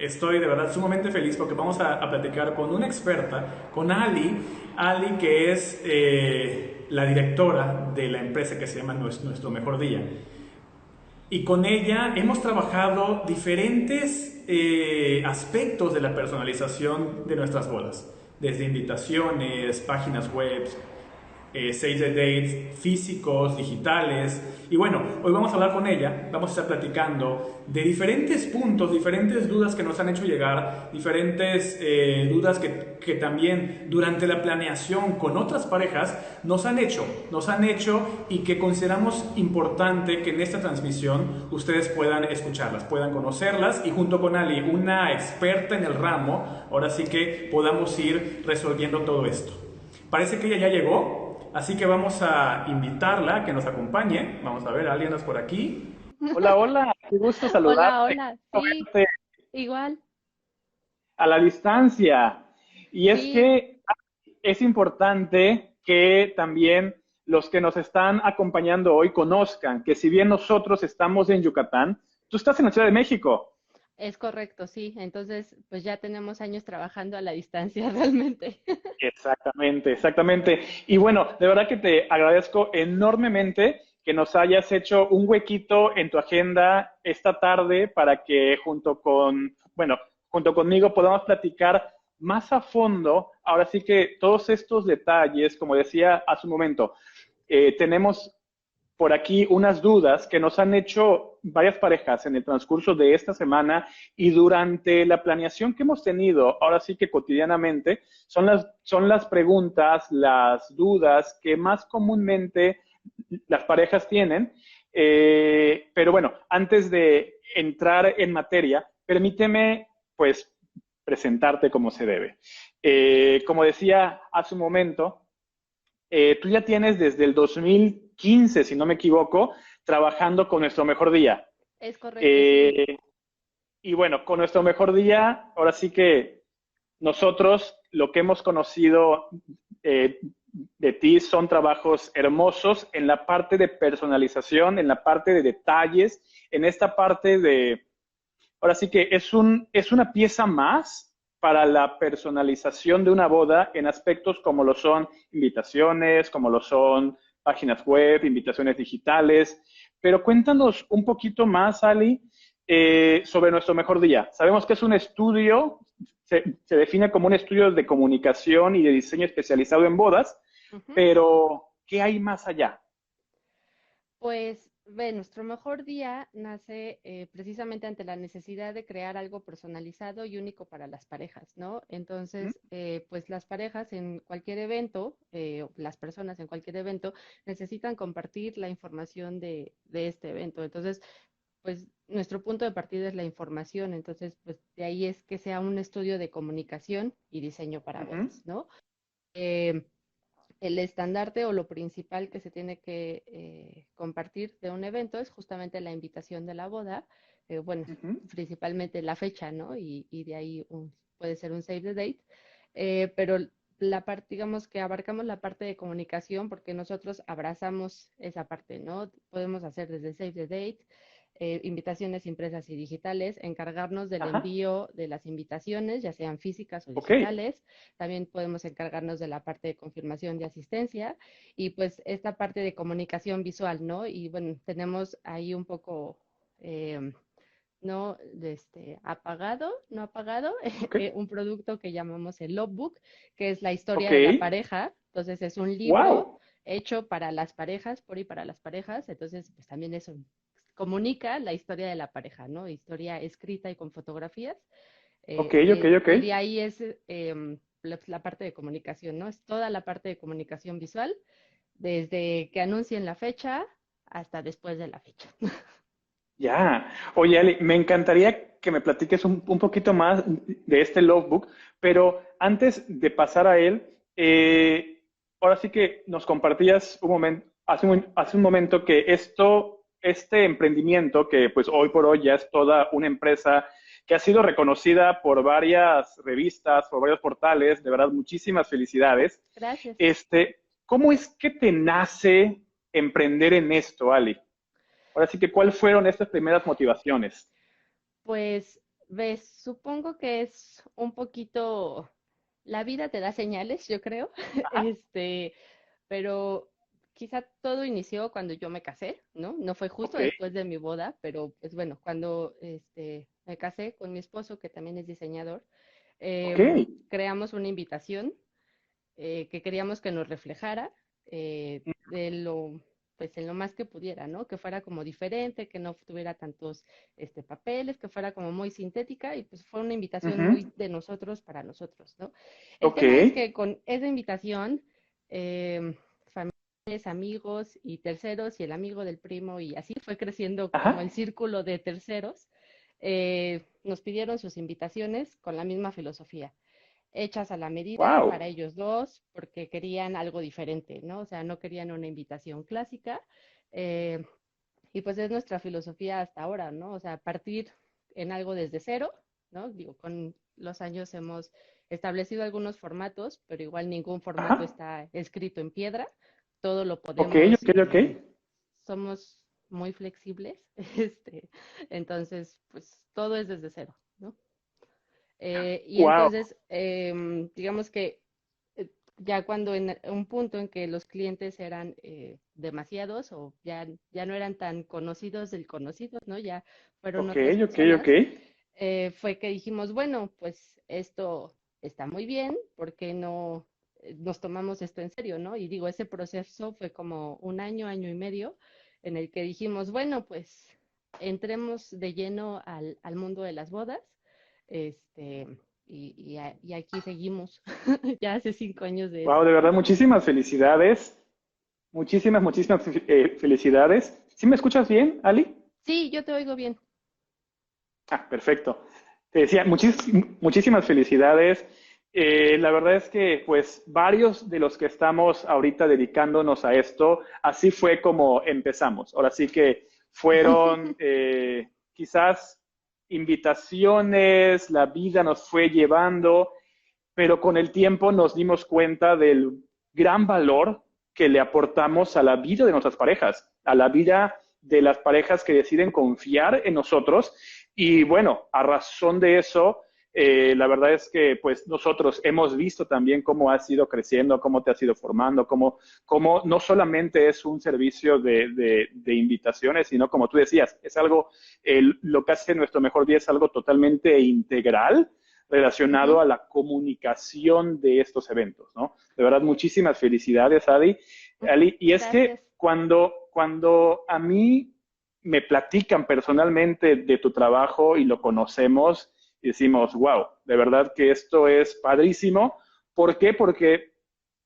Estoy de verdad sumamente feliz porque vamos a platicar con una experta, con Ali que es la directora de la empresa que se llama Nuestro Mejor Día. Y con ella hemos trabajado diferentes aspectos de la personalización de nuestras bodas, desde invitaciones, páginas web, save the dates físicos, digitales. Y bueno, hoy vamos a hablar con ella, vamos a estar platicando de diferentes puntos, diferentes dudas que nos han hecho llegar, diferentes dudas que también durante la planeación con otras parejas nos han hecho y que consideramos importante que en esta transmisión ustedes puedan escucharlas, puedan conocerlas y junto con Ali, una experta en el ramo, ahora sí que podamos ir resolviendo todo esto. Parece que ella ya llegó, así que vamos a invitarla a que nos acompañe. Vamos a ver, ¿alguien anda por aquí? Hola, hola, qué gusto Hola, saludarte, hola, qué gusto sí, verte igual, a la distancia. Y es sí, que es importante que también los que nos están acompañando hoy conozcan que si bien nosotros estamos en Yucatán, tú estás en la Ciudad de México. es correcto, sí. Entonces, pues ya tenemos años trabajando a la distancia realmente. Exactamente, exactamente. Y bueno, de verdad que te agradezco enormemente que nos hayas hecho un huequito en tu agenda esta tarde para que junto conmigo podamos platicar más a fondo, ahora sí que todos estos detalles, como decía hace un momento, tenemos por aquí unas dudas que nos han hecho varias parejas en el transcurso de esta semana y durante la planeación que hemos tenido, ahora sí que cotidianamente, son las preguntas, las dudas que más comúnmente las parejas tienen. Pero bueno, antes de entrar en materia, permíteme pues presentarte como se debe. Como decía hace un momento, tú ya tienes desde el 2015, si no me equivoco, trabajando con Nuestro Mejor Día. Es correcto, sí. Eh, y bueno, con Nuestro Mejor Día, ahora sí que nosotros lo que hemos conocido de ti son trabajos hermosos en la parte de personalización, en la parte de detalles, en esta parte de, ahora sí que es una pieza más para la personalización de una boda en aspectos como lo son invitaciones, como lo son páginas web, invitaciones digitales. Pero cuéntanos un poquito más, Ali, sobre Nuestro Mejor Día. Sabemos que es un estudio, se define como un estudio de comunicación y de diseño especializado en bodas, Ujú. pero ¿qué hay más allá? Pues ve, nuestro mejor día nace precisamente ante la necesidad de crear algo personalizado y único para las parejas, ¿no? ¿Mm? Entonces, pues las parejas en cualquier evento, o las personas en cualquier evento, necesitan compartir la información de este evento. Entonces, pues nuestro punto de partida es la información, entonces pues de ahí es que sea un estudio de comunicación y diseño para Ujú, bodas, ¿no? Eh, el estandarte o lo principal que se tiene que compartir de un evento es justamente la invitación de la boda, bueno, ujú. principalmente la fecha, ¿no? Y de ahí puede ser un save the date, pero la parte, digamos que abarcamos la parte de comunicación porque nosotros abrazamos esa parte, ¿no? Podemos hacer desde save the date, invitaciones impresas y digitales, encargarnos del Ajá, envío de las invitaciones, ya sean físicas o ok. digitales. También podemos encargarnos de la parte de confirmación de asistencia y pues esta parte de comunicación visual, ¿no? Y bueno, tenemos ahí un poco, eh, no apagado, no apagado, Ok, un producto que llamamos el logbook, que es la historia ok. de la pareja. Entonces es un libro Wow. hecho para las parejas, por y para las parejas. Entonces, pues también eso comunica la historia de la pareja, ¿no? Historia escrita y con fotografías. Ok, ok, ok. Y de ahí es la parte de comunicación, ¿no? Es toda la parte de comunicación visual, desde que anuncien la fecha hasta después de la fecha. Ya. Oye, Ali, me encantaría que me platiques un poquito más de este logbook, pero antes de pasar a él, ahora sí que nos compartías un momento, hace un momento que este emprendimiento, que pues hoy por hoy ya es toda una empresa que ha sido reconocida por varias revistas, por varios portales, de verdad, muchísimas felicidades. Gracias. ¿Cómo es que te nace emprender en esto, Ali? Ahora sí que, ¿cuáles fueron estas primeras motivaciones? Pues ves, supongo que es un poquito, la vida te da señales, yo creo, este, pero quizá todo inició cuando yo me casé, ¿no? No fue justo Ok, después de mi boda, pero pues bueno, cuando me casé con mi esposo, que también es diseñador, ok. creamos una invitación que queríamos que nos reflejara de lo, pues en lo más que pudiera, ¿no? Que fuera como diferente, que no tuviera tantos papeles, que fuera como muy sintética y pues fue una invitación Ujú. muy de nosotros para nosotros, ¿no? El Ok. tema es que con esa invitación, familiares, amigos y terceros y el amigo del primo y así fue creciendo como el Ajá. círculo de terceros, nos pidieron sus invitaciones con la misma filosofía hechas a la medida para Wow. ellos dos, porque querían algo diferente, ¿no? O sea, no querían una invitación clásica. eh, y pues es nuestra filosofía hasta ahora, ¿no? O sea, partir en algo desde cero, ¿no? Digo, con los años hemos establecido algunos formatos, pero igual ningún formato Ajá. está escrito en piedra. Todo lo Ok, podemos, ok, ok. somos muy flexibles, este, entonces, pues todo es desde cero, ¿no? Y Wow. entonces, digamos que ya cuando en un punto en que los clientes eran demasiados o ya no eran tan conocidos del conocidos, ¿no? Ya fueron Ok, otras ok, ok. personas, fue que dijimos, bueno, pues esto está muy bien, ¿por qué no nos tomamos esto en serio, ¿no? Y digo, ese proceso fue como un año, año y medio, en el que dijimos, bueno, pues entremos de lleno al mundo de las bodas este, y aquí seguimos, ya hace 5 años de Wow, eso. de verdad, muchísimas felicidades. Muchísimas, muchísimas felicidades. ¿Sí me escuchas bien, Ali? Sí, yo te oigo bien. Ah, perfecto. Te decía, muchísimas felicidades. La verdad es que, pues, varios de los que estamos ahorita dedicándonos a esto, así fue como empezamos. Ahora sí que fueron quizás invitaciones, la vida nos fue llevando, pero con el tiempo nos dimos cuenta del gran valor que le aportamos a la vida de nuestras parejas, a la vida de las parejas que deciden confiar en nosotros. Y bueno, a razón de eso, la verdad es que pues nosotros hemos visto también cómo has ido creciendo, cómo te has ido formando, cómo no solamente es un servicio de invitaciones, sino como tú decías, es algo, lo que hace nuestro mejor día es algo totalmente integral relacionado Ujú, a la comunicación de estos eventos, ¿no? De verdad, muchísimas felicidades, Adi. Ali. Y es gracias. que cuando a mí me platican personalmente de tu trabajo y lo conocemos, y decimos, wow, de verdad que esto es padrísimo. ¿Por qué? Porque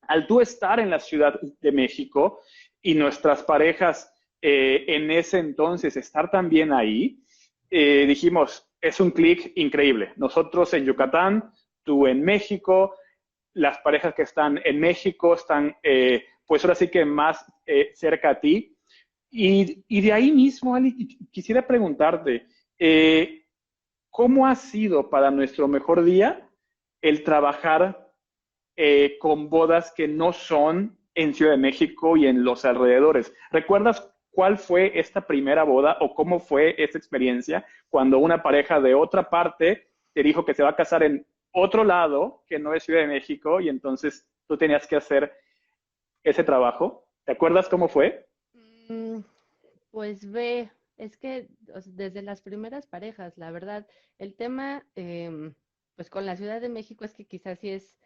al tú estar en la Ciudad de México y nuestras parejas en ese entonces estar también ahí, dijimos, es un clic increíble. Nosotros en Yucatán, tú en México, las parejas que están en México están, pues ahora sí que más cerca a ti. Y de ahí mismo, Ali, quisiera preguntarte, ¿cómo ha sido para nuestro mejor día el trabajar con bodas que no son en Ciudad de México y en los alrededores? ¿Recuerdas cuál fue esta primera boda o cómo fue esta experiencia cuando una pareja de otra parte te dijo que se va a casar en otro lado que no es Ciudad de México y entonces tú tenías que hacer ese trabajo? ¿Te acuerdas cómo fue? Mm, pues ve, es que o sea, desde las primeras parejas, la verdad, el tema, pues con la Ciudad de México es que quizás sí es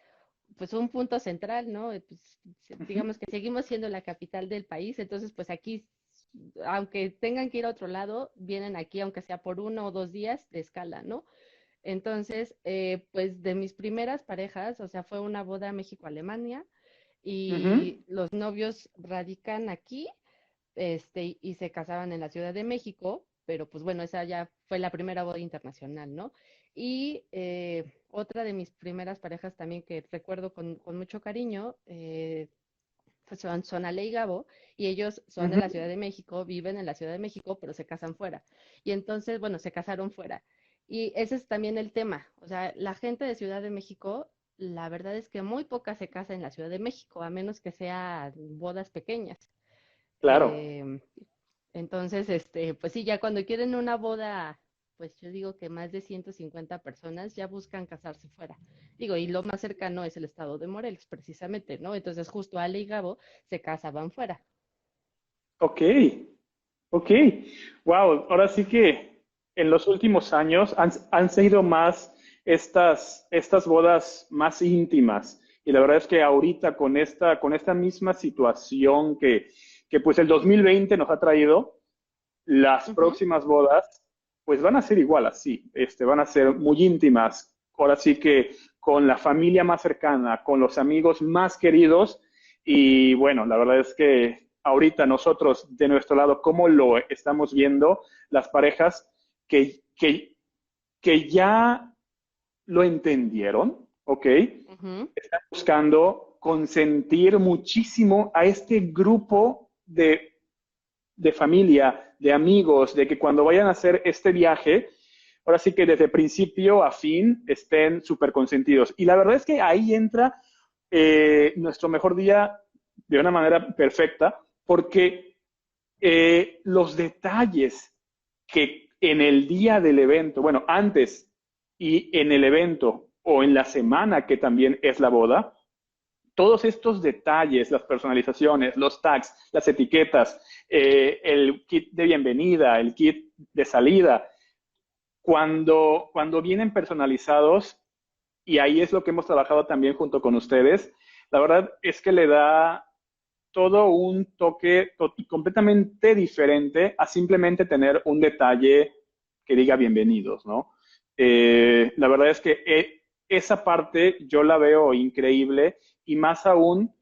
pues un punto central, ¿no? Pues, Uh -huh. digamos que seguimos siendo la capital del país, entonces pues aquí, aunque tengan que ir a otro lado, vienen aquí, aunque sea por 1 o 2 días de escala, ¿no? Entonces, pues de mis primeras parejas, o sea, fue una boda México-Alemania Uh -huh. y los novios radican aquí, y se casaban en la Ciudad de México, pero pues bueno, esa ya fue la primera boda internacional, ¿no? Y otra de mis primeras parejas también que recuerdo con mucho cariño, pues son Ale y Gabo, y ellos Uh son de -huh. la Ciudad de México, viven en la Ciudad de México, pero se casan fuera. Y entonces, bueno, se casaron fuera. Y ese es también el tema. O sea, la gente de Ciudad de México, la verdad es que muy poca se casa en la Ciudad de México, a menos que sean bodas pequeñas. Claro. Eh, entonces, pues sí, ya cuando quieren una boda pues yo digo que más de 150 personas ya buscan casarse fuera. Digo, y lo más cercano es el estado de Morelos, precisamente, ¿no? Entonces justo Ale y Gabo se casaban fuera. Ok, ok. Wow, ahora sí que en los últimos años han sido más estas bodas más íntimas. Y la verdad es que ahorita con esta misma situación que pues el 2020 nos ha traído, las Ujú. próximas bodas pues van a ser igual así, van a ser muy íntimas. Ahora sí que con la familia más cercana, con los amigos más queridos. Y bueno, la verdad es que ahorita nosotros de nuestro lado, ¿cómo lo estamos viendo? Las parejas que, que, que ya lo entendieron, ¿ok? Ujú. Están buscando consentir muchísimo a este grupo de familia, de amigos, de que cuando vayan a hacer este viaje, ahora sí que desde principio a fin estén súper consentidos. Y la verdad es que ahí entra nuestro mejor día de una manera perfecta, porque los detalles que en el día del evento, bueno, antes y en el evento o en la semana que también es la boda, todos estos detalles, las personalizaciones, los tags, las etiquetas, el kit de bienvenida, el kit de salida, cuando vienen personalizados, y ahí es lo que hemos trabajado también junto con ustedes, la verdad es que le da todo un toque completamente diferente a simplemente tener un detalle que diga bienvenidos, ¿no? La verdad es que esa parte yo la veo increíble y más aún,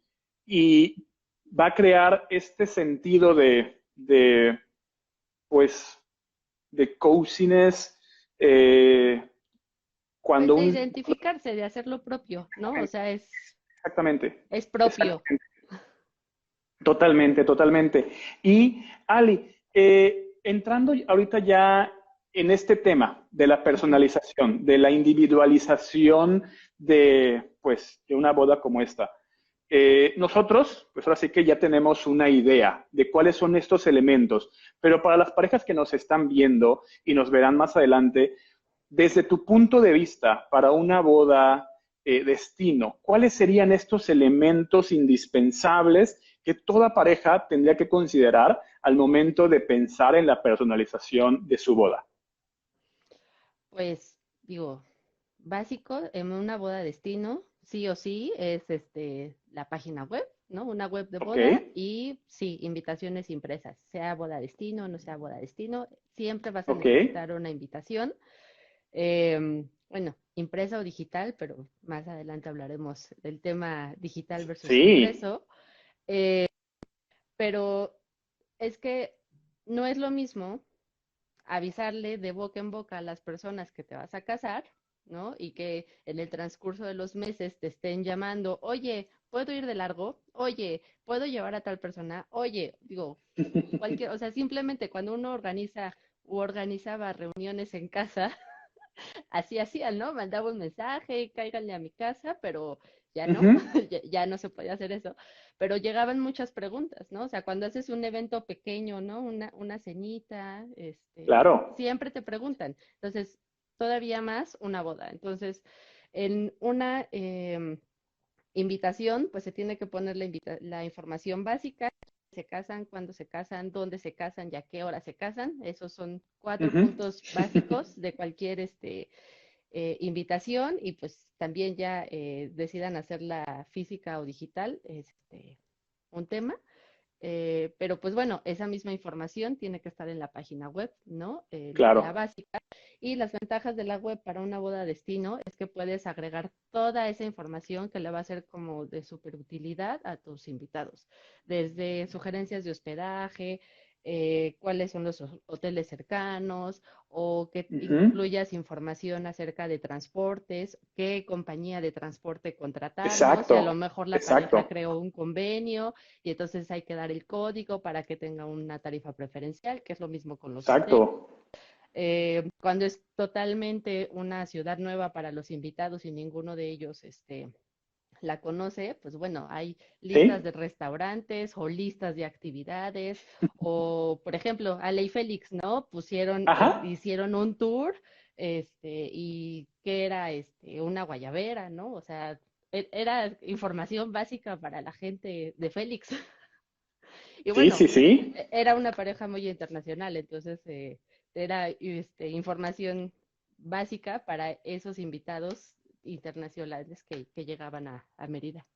y va a crear este sentido pues, de coziness, Pues cuando de un... identificarse, de hacer lo propio, ¿no? O sea, Exactamente, es propio. exactamente. Totalmente, totalmente. Y Ali, entrando ahorita ya en este tema de la Ujú. personalización, de la individualización pues, de una boda como esta, nosotros, pues ahora sí que ya tenemos una idea de cuáles son estos elementos, pero para las parejas que nos están viendo y nos verán más adelante, desde tu punto de vista, para una boda destino, ¿cuáles serían estos elementos indispensables que toda pareja tendría que considerar al momento de pensar en la personalización de su boda? Pues digo, básico en una boda destino, sí o sí, es la página web, ¿no? Una web de Ok, boda y sí, invitaciones impresas, sea boda destino, no sea boda destino, siempre vas a ok, necesitar una invitación, bueno, impresa o digital, pero más adelante hablaremos del tema digital versus sí, impreso, pero es que no es lo mismo avisarle de boca en boca a las personas que te vas a casar, ¿no? Y que en el transcurso de los meses te estén llamando, oye, ¿puedo ir de largo? Oye, ¿puedo llevar a tal persona? Oye, digo, cualquier, o sea, simplemente cuando uno organiza o organizaba reuniones en casa, así hacían, ¿no? Mandaba un mensaje, cáiganle a mi casa, pero ya no, ujú, ya no se podía hacer eso. Pero llegaban muchas preguntas, ¿no? O sea, cuando haces un evento pequeño, ¿no? Una cenita, claro, siempre te preguntan. Entonces, todavía más una boda. Entonces, en una invitación, pues se tiene que poner la información básica, se casan, cuándo se casan, dónde se casan y a qué hora se casan. Esos son cuatro ujú, puntos básicos de cualquier invitación y pues también ya decidan hacerla física o digital, un tema. Pero pues bueno, esa misma información tiene que estar en la página web, ¿no? La claro, básica. Y las ventajas de la web para una boda destino es que puedes agregar toda esa información que le va a ser como de super utilidad a tus invitados, desde sugerencias de hospedaje, cuáles son los hoteles cercanos o que ujú, incluyas información acerca de transportes, qué compañía de transporte contratar, ¿no? Si a lo exacto, mejor la pareja exacto, creó un convenio y entonces hay que dar el código para que tenga una tarifa preferencial, que es lo mismo con los hoteles. exacto, Cuando es totalmente una ciudad nueva para los invitados y ninguno de ellos la conoce, pues bueno, hay listas ¿Sí? de restaurantes o listas de actividades, o por ejemplo, Ale y Félix, ¿no? Ajá. Hicieron un tour, y que era una guayabera, ¿no? O sea, era información básica para la gente de Félix. Y Sí, bueno, sí, sí. era una pareja muy internacional, entonces era información básica para esos invitados internacionales que llegaban a Mérida.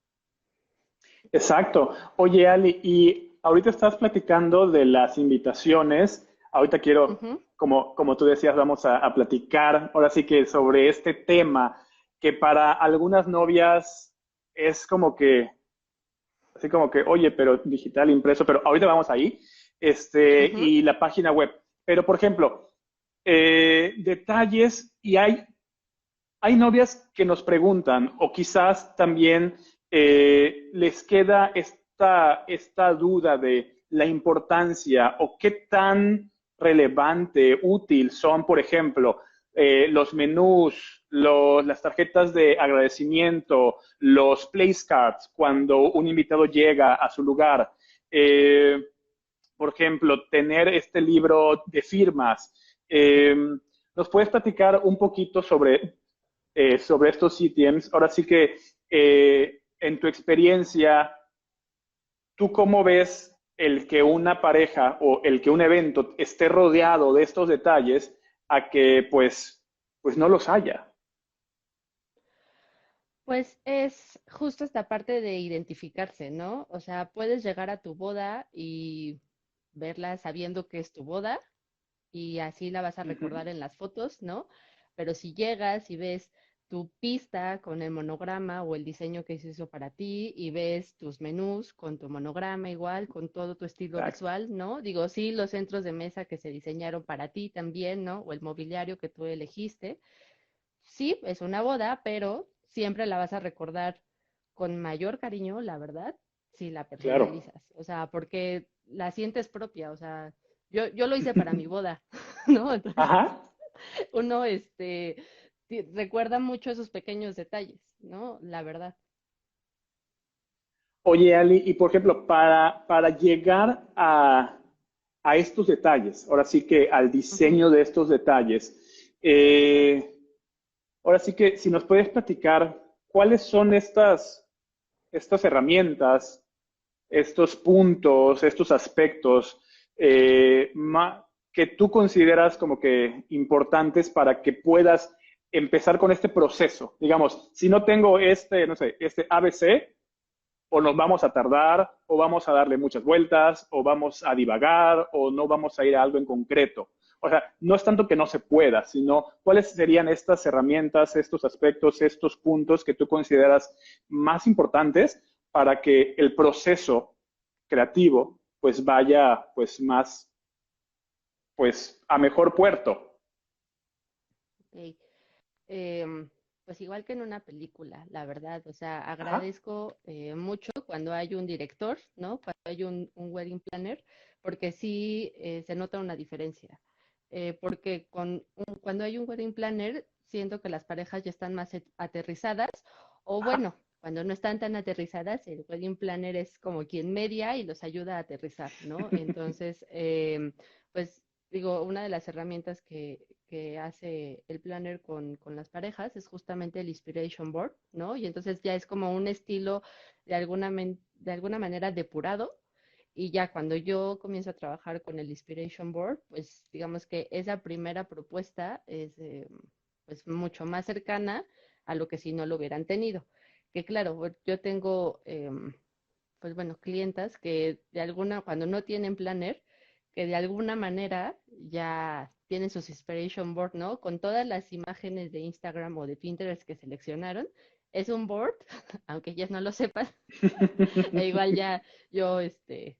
Exacto. Oye, Ali, y ahorita estás platicando de las invitaciones. Ahorita quiero, Ujú, como tú decías, vamos a platicar ahora sí que sobre este tema que para algunas novias es como que, así como que, oye, pero digital, impreso, pero ahorita vamos ahí, ujú. y la página web. Pero, por ejemplo, detalles, y hay novias que nos preguntan, o quizás también les queda esta duda de la importancia o qué tan relevante, útil son, por ejemplo, los menús, las tarjetas de agradecimiento, los place cards cuando un invitado llega a su lugar. Eh, por ejemplo, tener este libro de firmas. ¿Nos puedes platicar un poquito sobre estos ítems? Ahora sí que, en tu experiencia, ¿tú cómo ves el que una pareja o el que un evento esté rodeado de estos detalles a que pues no los haya? Pues es justo esta parte de identificarse, ¿no? O sea, puedes llegar a tu boda y verla sabiendo que es tu boda y así la vas a Ujú. recordar en las fotos, ¿no? Pero si llegas y ves tu pista con el monograma o el diseño que se hizo para ti y ves tus menús con tu monograma igual, con todo tu estilo Exacto. visual, ¿no? Digo, sí, los centros de mesa que se diseñaron para ti también, ¿no? O el mobiliario que tú elegiste. Sí, es una boda, pero siempre la vas a recordar con mayor cariño, la verdad, si la Claro. personalizas. O sea, porque la sientes propia. O sea, yo lo hice para mi boda, ¿no? Entonces, Ajá. uno, recuerda mucho esos pequeños detalles, ¿no? La verdad. Oye, Ali, y por ejemplo, para llegar a estos detalles, ahora sí que al Ujú. diseño de estos detalles, ahora sí que si nos puedes platicar cuáles son estas herramientas, estos puntos, estos aspectos que tú consideras como que importantes para que puedas empezar con este proceso. Digamos, si no tengo no sé, este ABC, o nos vamos a tardar, o vamos a darle muchas vueltas, o vamos a divagar, o no vamos a ir a algo en concreto. O sea, no es tanto que no se pueda, sino cuáles serían estas herramientas, estos aspectos, estos puntos que tú consideras más importantes para que el proceso creativo pues vaya pues más pues a mejor puerto. Ok. Em, pues igual que en una película, la verdad. O sea, Ajá. agradezco mucho cuando hay un director, ¿no? Cuando hay un wedding planner, porque sí se nota una diferencia. Porque cuando hay un wedding planner, siento que las parejas ya están más aterrizadas, o Ajá. bueno, cuando no están tan aterrizadas, el wedding planner es como quien media y los ayuda a aterrizar, ¿no? Entonces, pues digo, una de las herramientas que hace el planner con las parejas es justamente el Inspiration Board, ¿no? Y entonces ya es como un estilo de alguna manera depurado. Y ya cuando yo comienzo a trabajar con el Inspiration Board, pues digamos que esa primera propuesta es pues mucho más cercana a lo que si no lo hubieran tenido. Que claro, yo tengo pues bueno, clientas que cuando no tienen planner, que de alguna manera ya tienen sus inspiration board, ¿no? Con todas las imágenes de Instagram o de Pinterest que seleccionaron. Es un board, aunque ellas no lo sepan, e igual ya yo,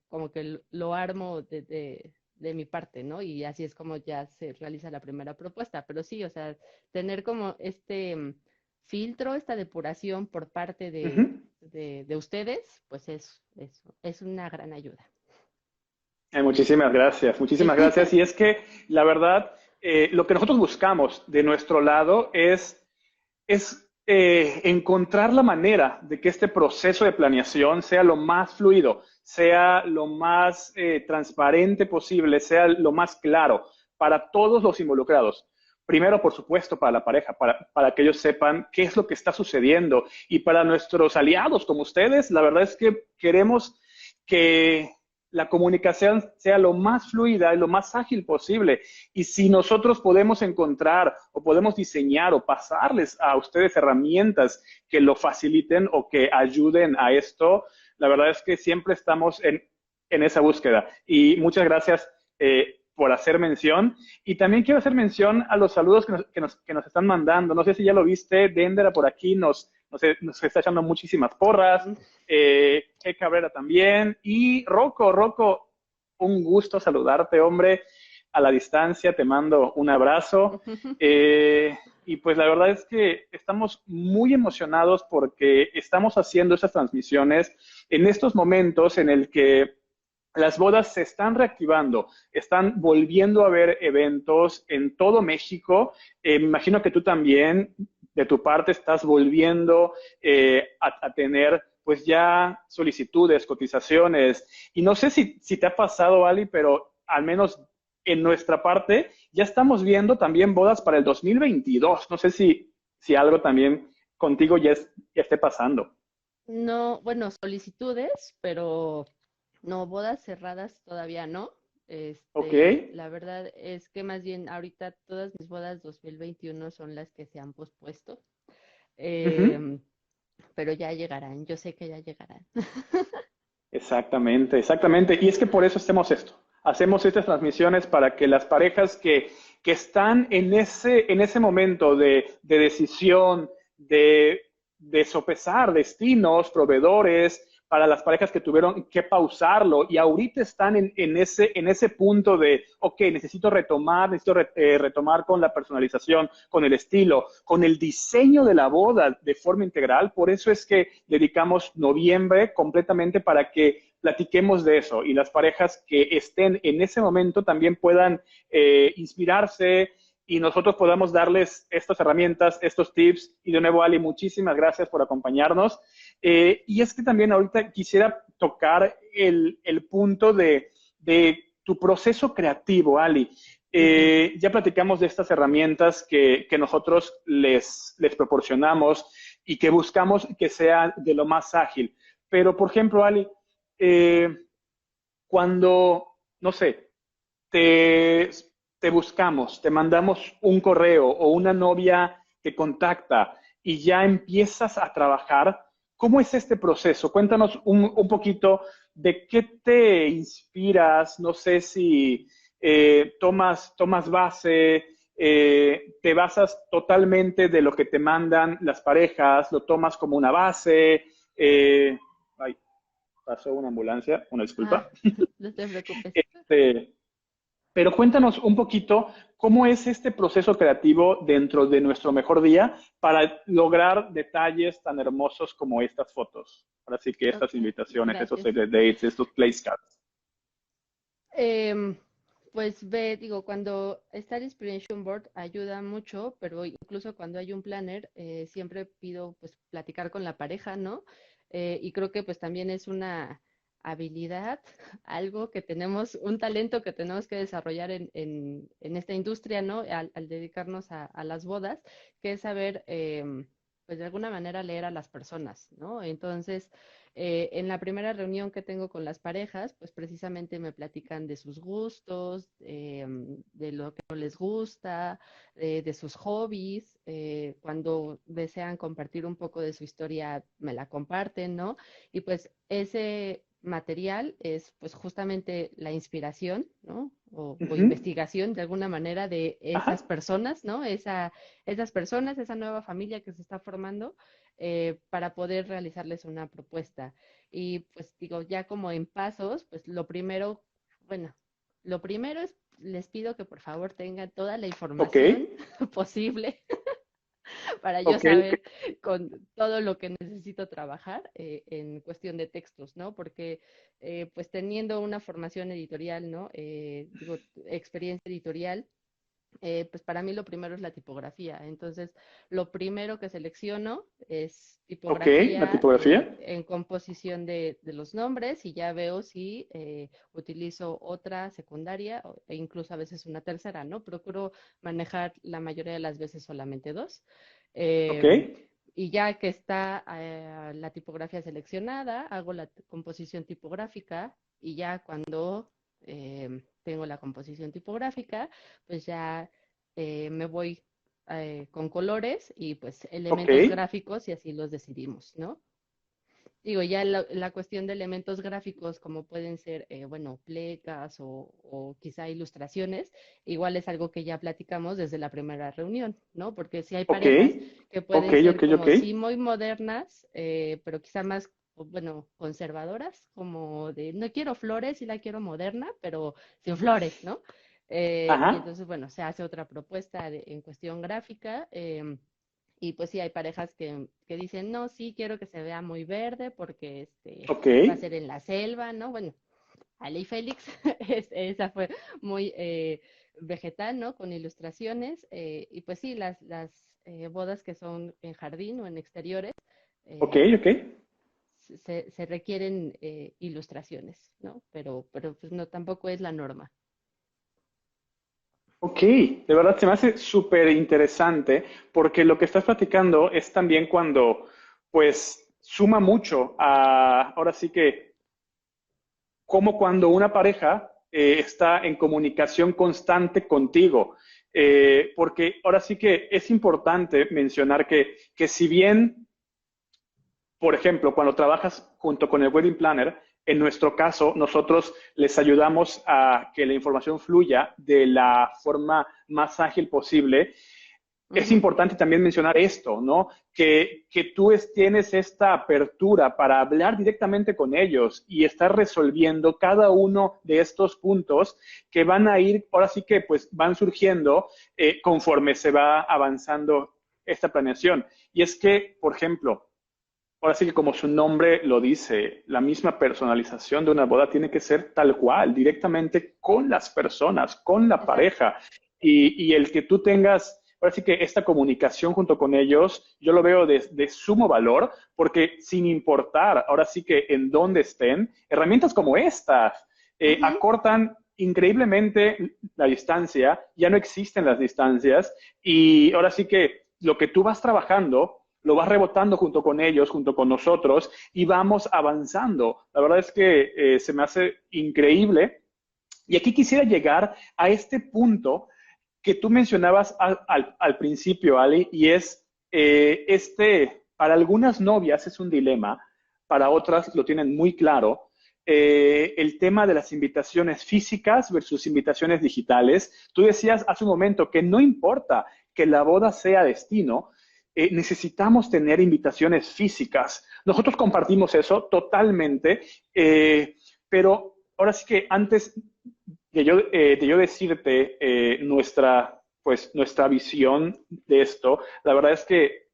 como que lo armo de mi parte, ¿no? Y así es como ya se realiza la primera propuesta. Pero sí, o sea, tener como filtro, esta depuración por parte Ujú. de ustedes, pues es una gran ayuda. Muchísimas gracias, muchísimas gracias. Y es que la verdad, lo que nosotros buscamos de nuestro lado es encontrar la manera de que este proceso de planeación sea lo más fluido, sea lo más transparente posible, sea lo más claro para todos los involucrados. Primero, por supuesto, para la pareja, para que ellos sepan qué es lo que está sucediendo. Y para nuestros aliados como ustedes, la verdad es que queremos que la comunicación sea lo más fluida y lo más ágil posible. Y si nosotros podemos encontrar o podemos diseñar o pasarles a ustedes herramientas que lo faciliten o que ayuden a esto, la verdad es que siempre estamos en esa búsqueda. Y muchas gracias por hacer mención. Y también quiero hacer mención a los saludos que nos están mandando. No sé si ya lo viste, Dendera por aquí nos está echando muchísimas porras. Cabrera también. Y Rocco, un gusto saludarte, hombre, a la distancia. Te mando un abrazo. Y pues la verdad es que estamos muy emocionados porque estamos haciendo esas transmisiones en estos momentos en el que las bodas se están reactivando, están volviendo a haber eventos en todo México. Me imagino que tú también, de tu parte, estás volviendo a tener pues ya solicitudes, cotizaciones. Y no sé si te ha pasado, Ali, pero al menos en nuestra parte ya estamos viendo también bodas para el 2022. No sé si algo también contigo ya esté pasando. No, bueno, solicitudes, pero no, bodas cerradas todavía no. Ok. La verdad es que más bien ahorita todas mis bodas 2021 son las que se han pospuesto, Ujú. em, pero ya llegarán, yo sé que ya llegarán. Exactamente, exactamente. Y es que por eso hacemos esto. Hacemos estas transmisiones para que las parejas que están en ese momento de decisión, de sopesar destinos, proveedores, para las parejas que tuvieron que pausarlo y ahorita están en ese punto de, ok, necesito retomar con la personalización, con el estilo, con el diseño de la boda de forma integral. Por eso es que dedicamos noviembre completamente para que platiquemos de eso y las parejas que estén en ese momento también puedan inspirarse y nosotros podamos darles estas herramientas, estos tips. Y de nuevo, Ali, muchísimas gracias por acompañarnos. Y es que también ahorita quisiera tocar el punto de tu proceso creativo, Ali. Ujú. Ya platicamos de estas herramientas que nosotros les proporcionamos y que buscamos que sea de lo más ágil. Pero, por ejemplo, Ali, eh, cuando, no sé, te, te buscamos, te mandamos un correo o una novia te contacta y ya empiezas a trabajar, ¿cómo es este proceso? Cuéntanos un poquito de qué te inspiras, no sé si tomas base, te basas totalmente de lo que te mandan las parejas, lo tomas como una base. Ay, pasó una ambulancia, una Ah, disculpa. no te preocupes. Este, pero cuéntanos un poquito cómo es este proceso creativo dentro de nuestro mejor día para lograr detalles tan hermosos como estas fotos. Ahora sí que estas Ok, invitaciones, esos gracias. save the dates, estos place cards. Em, pues ve, digo, cuando está el Inspiration Board ayuda mucho, pero incluso cuando hay un planner, siempre pido pues platicar con la pareja, ¿no? Y creo que pues también es una habilidad, algo que tenemos, un talento que tenemos que desarrollar en esta industria, ¿no? Al dedicarnos a las bodas, que es saber, pues de alguna manera leer a las personas, ¿no? Entonces, en la primera reunión que tengo con las parejas, pues precisamente me platican de sus gustos, de lo que no les gusta, de sus hobbies. Cuando desean compartir un poco de su historia, me la comparten, ¿no? Y pues ese material es pues justamente la inspiración, ¿no? O Ujú. investigación de alguna manera de esas Ajá. personas, ¿no? Esas personas, esa nueva familia que se está formando para poder realizarles una propuesta. Y pues digo, ya como en pasos, pues lo primero, bueno, lo primero es, les pido que por favor tengan toda la Ok. información posible para yo Ok. saber con todo lo que necesito trabajar en cuestión de textos, ¿no? Porque pues teniendo una formación editorial, ¿no? Digo, experiencia editorial, pues para mí lo primero es la tipografía. Entonces, lo primero que selecciono es Ok, la tipografía tipografía. en composición de los nombres y ya veo si utilizo otra secundaria e incluso a veces una tercera, ¿no? Procuro manejar la mayoría de las veces solamente dos. Ok, Em, y ya que está la tipografía seleccionada, hago la composición tipográfica y ya cuando tengo la composición tipográfica, pues ya me voy con colores y pues ok, elementos gráficos y así los decidimos, ¿no? Digo, ya la cuestión de elementos gráficos, como pueden ser, bueno, plecas o quizá ilustraciones, igual es algo que ya platicamos desde la primera reunión, ¿no? Porque si hay ok, parejas que ok, pueden ser ok, ok. como sí muy modernas, pero quizá más, bueno, conservadoras, como de no quiero flores y la quiero moderna, pero sin flores, ¿no? Y Ajá, entonces, bueno, se hace otra propuesta en cuestión gráfica. Y pues sí, hay parejas que dicen, no, sí, quiero que se vea muy verde porque ok, va a ser en la selva, ¿no? Bueno, Ale y Félix, esa fue muy vegetal, ¿no? Con ilustraciones. Y pues sí, las bodas que son en jardín o en exteriores, ok, eh, ok. se requieren ilustraciones, ¿no? Pero pues no, tampoco es la norma. Ok, de verdad se me hace súper interesante porque lo que estás platicando es también cuando, pues, suma mucho a, ahora sí que, como cuando una pareja está en comunicación constante contigo. Porque ahora sí que es importante mencionar que si bien por ejemplo, cuando trabajas junto con el Wedding Planner, en nuestro caso, nosotros les ayudamos a que la información fluya de la forma más ágil posible. Es Ujú, importante también mencionar esto, ¿no? Que tú tienes esta apertura para hablar directamente con ellos y estar resolviendo cada uno de estos puntos que van a ir, ahora sí que pues van surgiendo conforme se va avanzando esta planeación. Y es que, por ejemplo, ahora sí que como su nombre lo dice, la misma personalización de una boda tiene que ser tal cual, directamente con las personas, con la exacto. pareja. Y el que tú tengas, ahora sí que esta comunicación junto con ellos, yo lo veo de sumo valor, porque sin importar, ahora sí que en dónde estén, herramientas como estas Ujú, acortan increíblemente la distancia, ya no existen las distancias, y ahora sí que lo que tú vas trabajando lo vas rebotando junto con ellos, junto con nosotros, y vamos avanzando. La verdad es que se me hace increíble. Y aquí quisiera llegar a este punto que tú mencionabas al principio, Ali, y es para algunas novias es un dilema, para otras lo tienen muy claro, el tema de las invitaciones físicas versus invitaciones digitales. Tú decías hace un momento que no importa que la boda sea destino, necesitamos tener invitaciones físicas. Nosotros compartimos eso totalmente, pero ahora sí que antes de yo decirte nuestra visión de esto, la verdad es que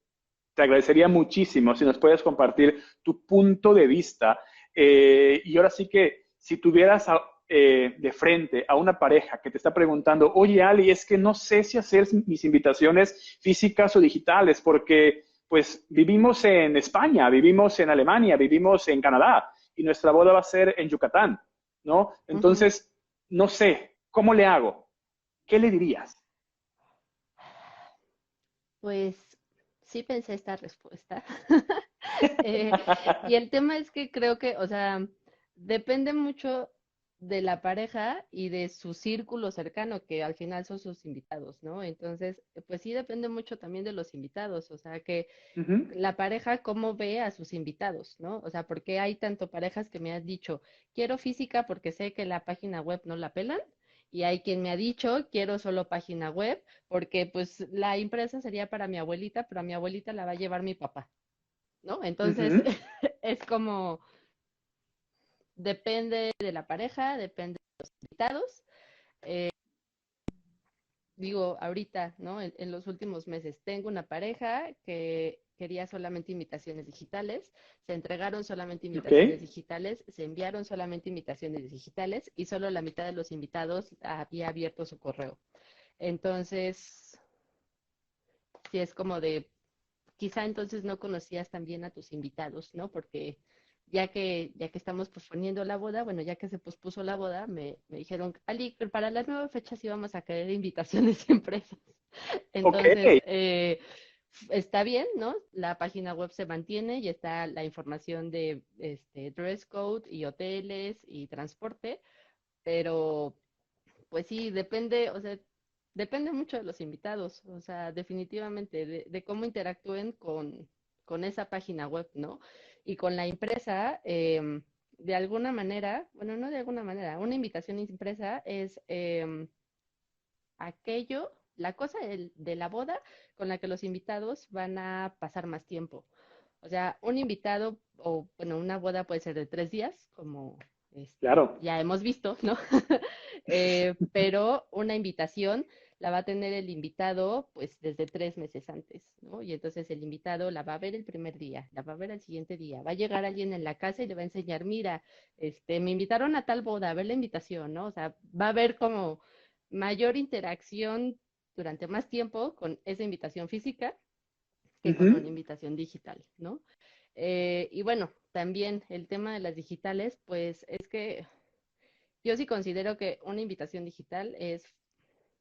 te agradecería muchísimo si nos puedes compartir tu punto de vista. Y ahora sí que si tuvieras de frente a una pareja que te está preguntando, oye Ali, es que no sé si hacer mis invitaciones físicas o digitales, porque pues vivimos en España, vivimos en Alemania, vivimos en Canadá y nuestra boda va a ser en Yucatán, ¿no? ujú. Entonces, no sé, ¿cómo le hago? ¿Qué le dirías? Pues sí pensé esta respuesta. Eh, y el tema es que creo que, o sea, depende mucho de la pareja y de su círculo cercano, que al final son sus invitados, ¿no? Entonces, pues sí depende mucho también de los invitados, o sea, que Uh -huh, la pareja cómo ve a sus invitados, ¿no? O sea, porque hay tanto parejas que me han dicho, quiero física porque sé que la página web no la pelan, y hay quien me ha dicho, quiero solo página web porque pues la impresa sería para mi abuelita, pero a mi abuelita la va a llevar mi papá, ¿no? uh Entonces, -huh. es como, depende de la pareja, depende de los invitados. Eh, Digo, ahorita, ¿no? En los últimos meses, tengo una pareja que quería solamente invitaciones digitales, se entregaron solamente Ok, invitaciones digitales, se enviaron solamente invitaciones digitales y solo la mitad de los invitados había abierto su correo. Entonces, sí es como de, quizá entonces no conocías también a tus invitados, ¿no? Porque ya que estamos posponiendo la boda, bueno, ya que se pospuso la boda, me dijeron, Ali, que para las nuevas fechas íbamos a querer invitaciones impresas. Ok, Entonces, está bien, ¿no? La página web se mantiene y está la información de dress code y hoteles y transporte, pero pues sí, depende, o sea, depende mucho de los invitados, o sea, definitivamente de cómo interactúen con esa página web, ¿no? Y con la impresa, de alguna manera, bueno, no de alguna manera, una invitación impresa es aquello, la cosa de la boda con la que los invitados van a pasar más tiempo. O sea, un invitado, o bueno, una boda puede ser de 3 días, como claro, ya hemos visto, ¿no? Pero una invitación la va a tener el invitado pues desde 3 meses antes, ¿no? Y entonces el invitado la va a ver el primer día, la va a ver el siguiente día, va a llegar alguien en la casa y le va a enseñar, mira, me invitaron a tal boda, a ver la invitación, ¿no? O sea, va a haber como mayor interacción durante más tiempo con esa invitación física que con una ujú, invitación digital, ¿no? Y bueno, también el tema de las digitales, pues es que yo sí considero que una invitación digital es,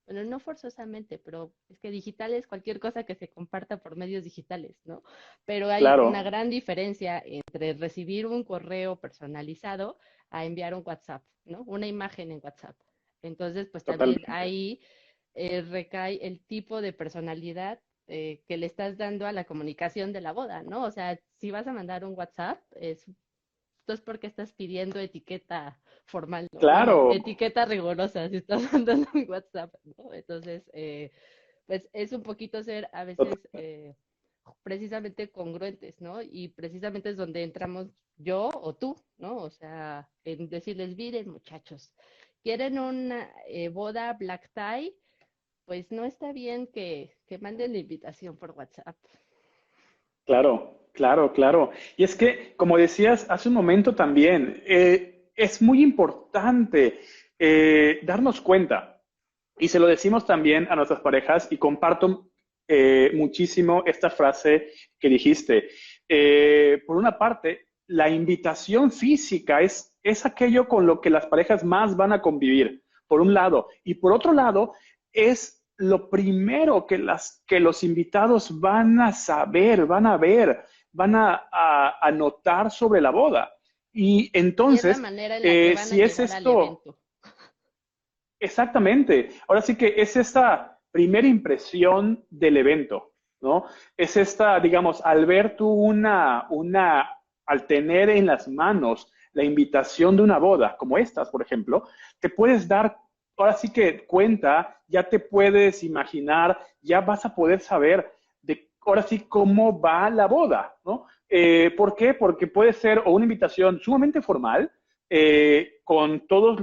bueno, no forzosamente, pero es que digital es cualquier cosa que se comparta por medios digitales, ¿no? Pero hay una claro, gran diferencia entre recibir un correo personalizado a enviar un WhatsApp, ¿no? Una imagen en WhatsApp. Entonces, pues también totalmente. ahí recae el tipo de personalidad que le estás dando a la comunicación de la boda, ¿no? O sea, si vas a mandar un WhatsApp, es porque estás pidiendo etiqueta formal, ¿no? Bueno, Claro, etiqueta rigurosa, si estás mandando un WhatsApp, ¿no? Entonces, pues es un poquito ser a total- veces precisamente congruentes, ¿no? Y precisamente es donde entramos yo o tú, ¿no? O sea, en decirles, miren muchachos, quieren una boda black tie, pues no está bien que manden la invitación por WhatsApp. claro, claro, claro. Y es que, como decías hace un momento también, es muy importante darnos cuenta, y se lo decimos también a nuestras parejas, y comparto muchísimo esta frase que dijiste. Por una parte, la invitación física es aquello con lo que las parejas más van a convivir, por un lado, y por otro lado, es lo primero que los invitados van a saber, van a ver, van a notar sobre la boda. Y Y es la entonces, manera en la que van a si es llegar al esto, evento. exactamente, ahora sí que es esta primera impresión del evento, ¿no? Es esta, digamos, al ver tú al tener en las manos la invitación de una boda, como estas, por ejemplo, te puedes dar, ahora sí que cuenta, ya te puedes imaginar, ya vas a poder saber de, ahora sí, cómo va la boda, ¿no? ¿Por qué? Porque puede ser o una invitación sumamente formal, con todos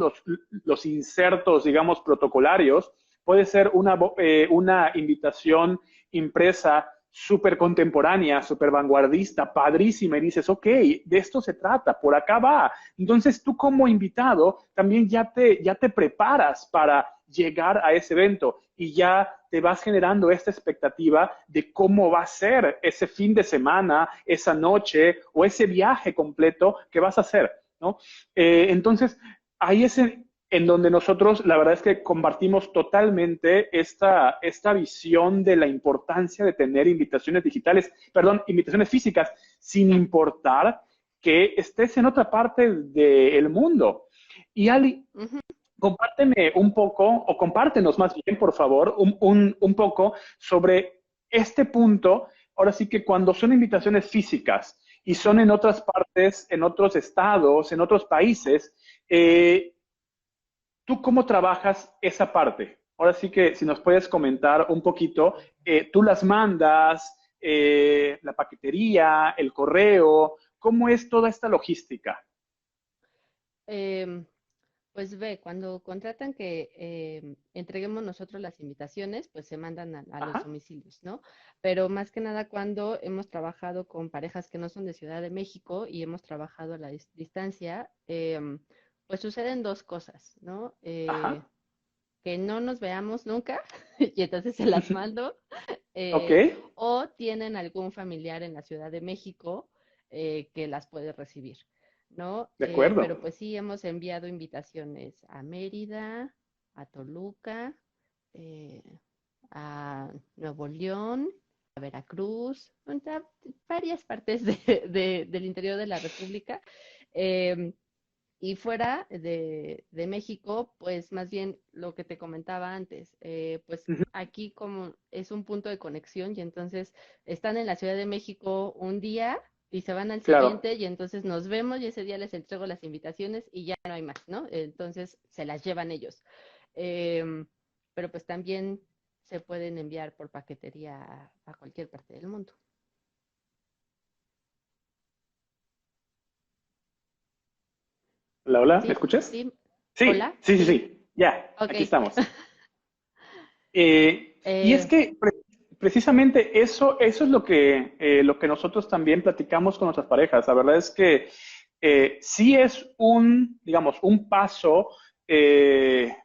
los insertos, digamos, protocolarios, puede ser una invitación impresa súper contemporánea, súper vanguardista, padrísima, y dices, ok, de esto se trata, por acá va. Entonces tú como invitado también ya te preparas para llegar a ese evento y ya te vas generando esta expectativa de cómo va a ser ese fin de semana, esa noche o ese viaje completo que vas a hacer, ¿no? Entonces, ahí es en donde nosotros, la verdad es que compartimos totalmente esta visión de la importancia de tener invitaciones digitales, perdón, invitaciones físicas, sin importar que estés en otra parte del mundo. Y Ali, Ujú. compárteme un poco, o compártenos más bien, por favor, un poco sobre este punto. Ahora sí que cuando son invitaciones físicas y son en otras partes, en otros estados, en otros países, eh, ¿tú cómo trabajas esa parte? Ahora sí que si nos puedes comentar un poquito, tú las mandas, la paquetería, el correo, ¿cómo es toda esta logística? Em, pues ve, cuando contratan que entreguemos nosotros las invitaciones, pues se mandan a los Ajá, domicilios, ¿no? Pero más que nada cuando hemos trabajado con parejas que no son de Ciudad de México y hemos trabajado a la distancia, pues suceden dos cosas, ¿no? ajá, que no nos veamos nunca y entonces se las mando, Ok, o tienen algún familiar en la Ciudad de México que las puede recibir, ¿no? de acuerdo. Pero pues sí hemos enviado invitaciones a Mérida, a Toluca, eh, a Nuevo León, a Veracruz, o sea, varias partes del interior de la República. Em, y fuera de México, pues más bien lo que te comentaba antes, pues Ujú, aquí como es un punto de conexión y entonces están en la Ciudad de México un día y se van al claro. siguiente y entonces nos vemos y ese día les entrego las invitaciones y ya no hay más, ¿no? Entonces se las llevan ellos. Em, pero pues también se pueden enviar por paquetería a cualquier parte del mundo. Hola, hola, ¿me ¿Sí? escuchas? ¿Sí? Sí, ¿Hola? sí, sí, ¿Sí? sí. Ya, Ok. aquí estamos. Y es Eh, que precisamente eso es lo que nosotros también platicamos con nuestras parejas. La verdad es que sí es digamos, un paso,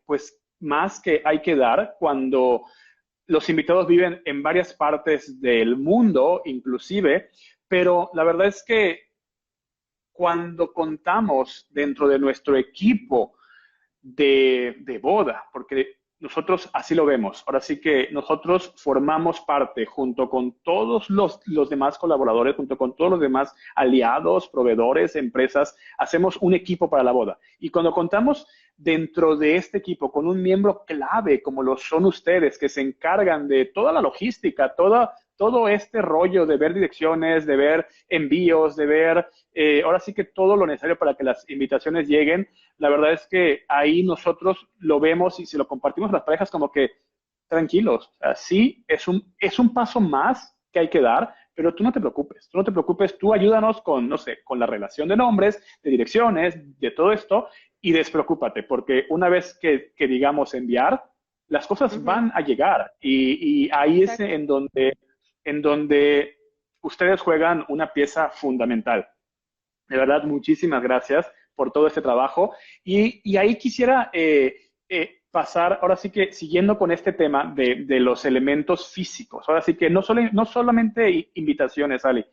pues más que hay que dar cuando los invitados viven en varias partes del mundo, inclusive, pero la verdad es que cuando contamos dentro de nuestro equipo de boda, porque nosotros así lo vemos. Ahora sí que nosotros formamos parte junto con todos los demás colaboradores, junto con todos los demás aliados, proveedores, empresas, hacemos un equipo para la boda. Y cuando contamos dentro de este equipo con un miembro clave como lo son ustedes, que se encargan de toda la logística, todo este rollo de ver direcciones, de ver envíos, de ver ahora sí que todo lo necesario para que las invitaciones lleguen, la verdad es que ahí nosotros lo vemos y si lo compartimos las parejas como que tranquilos, o sea, sí es un paso más que hay que dar, pero tú no te preocupes, tú ayúdanos con, no sé, con la relación de nombres, de direcciones, de todo esto, y despreocúpate, porque una vez que digamos enviar, las cosas Ujú, van a llegar y ahí es exacto. en donde ustedes juegan una pieza fundamental. De verdad, muchísimas gracias por todo este trabajo. Y ahí quisiera pasar, ahora sí que siguiendo con este tema de los elementos físicos, ahora sí que no solamente invitaciones, Ali,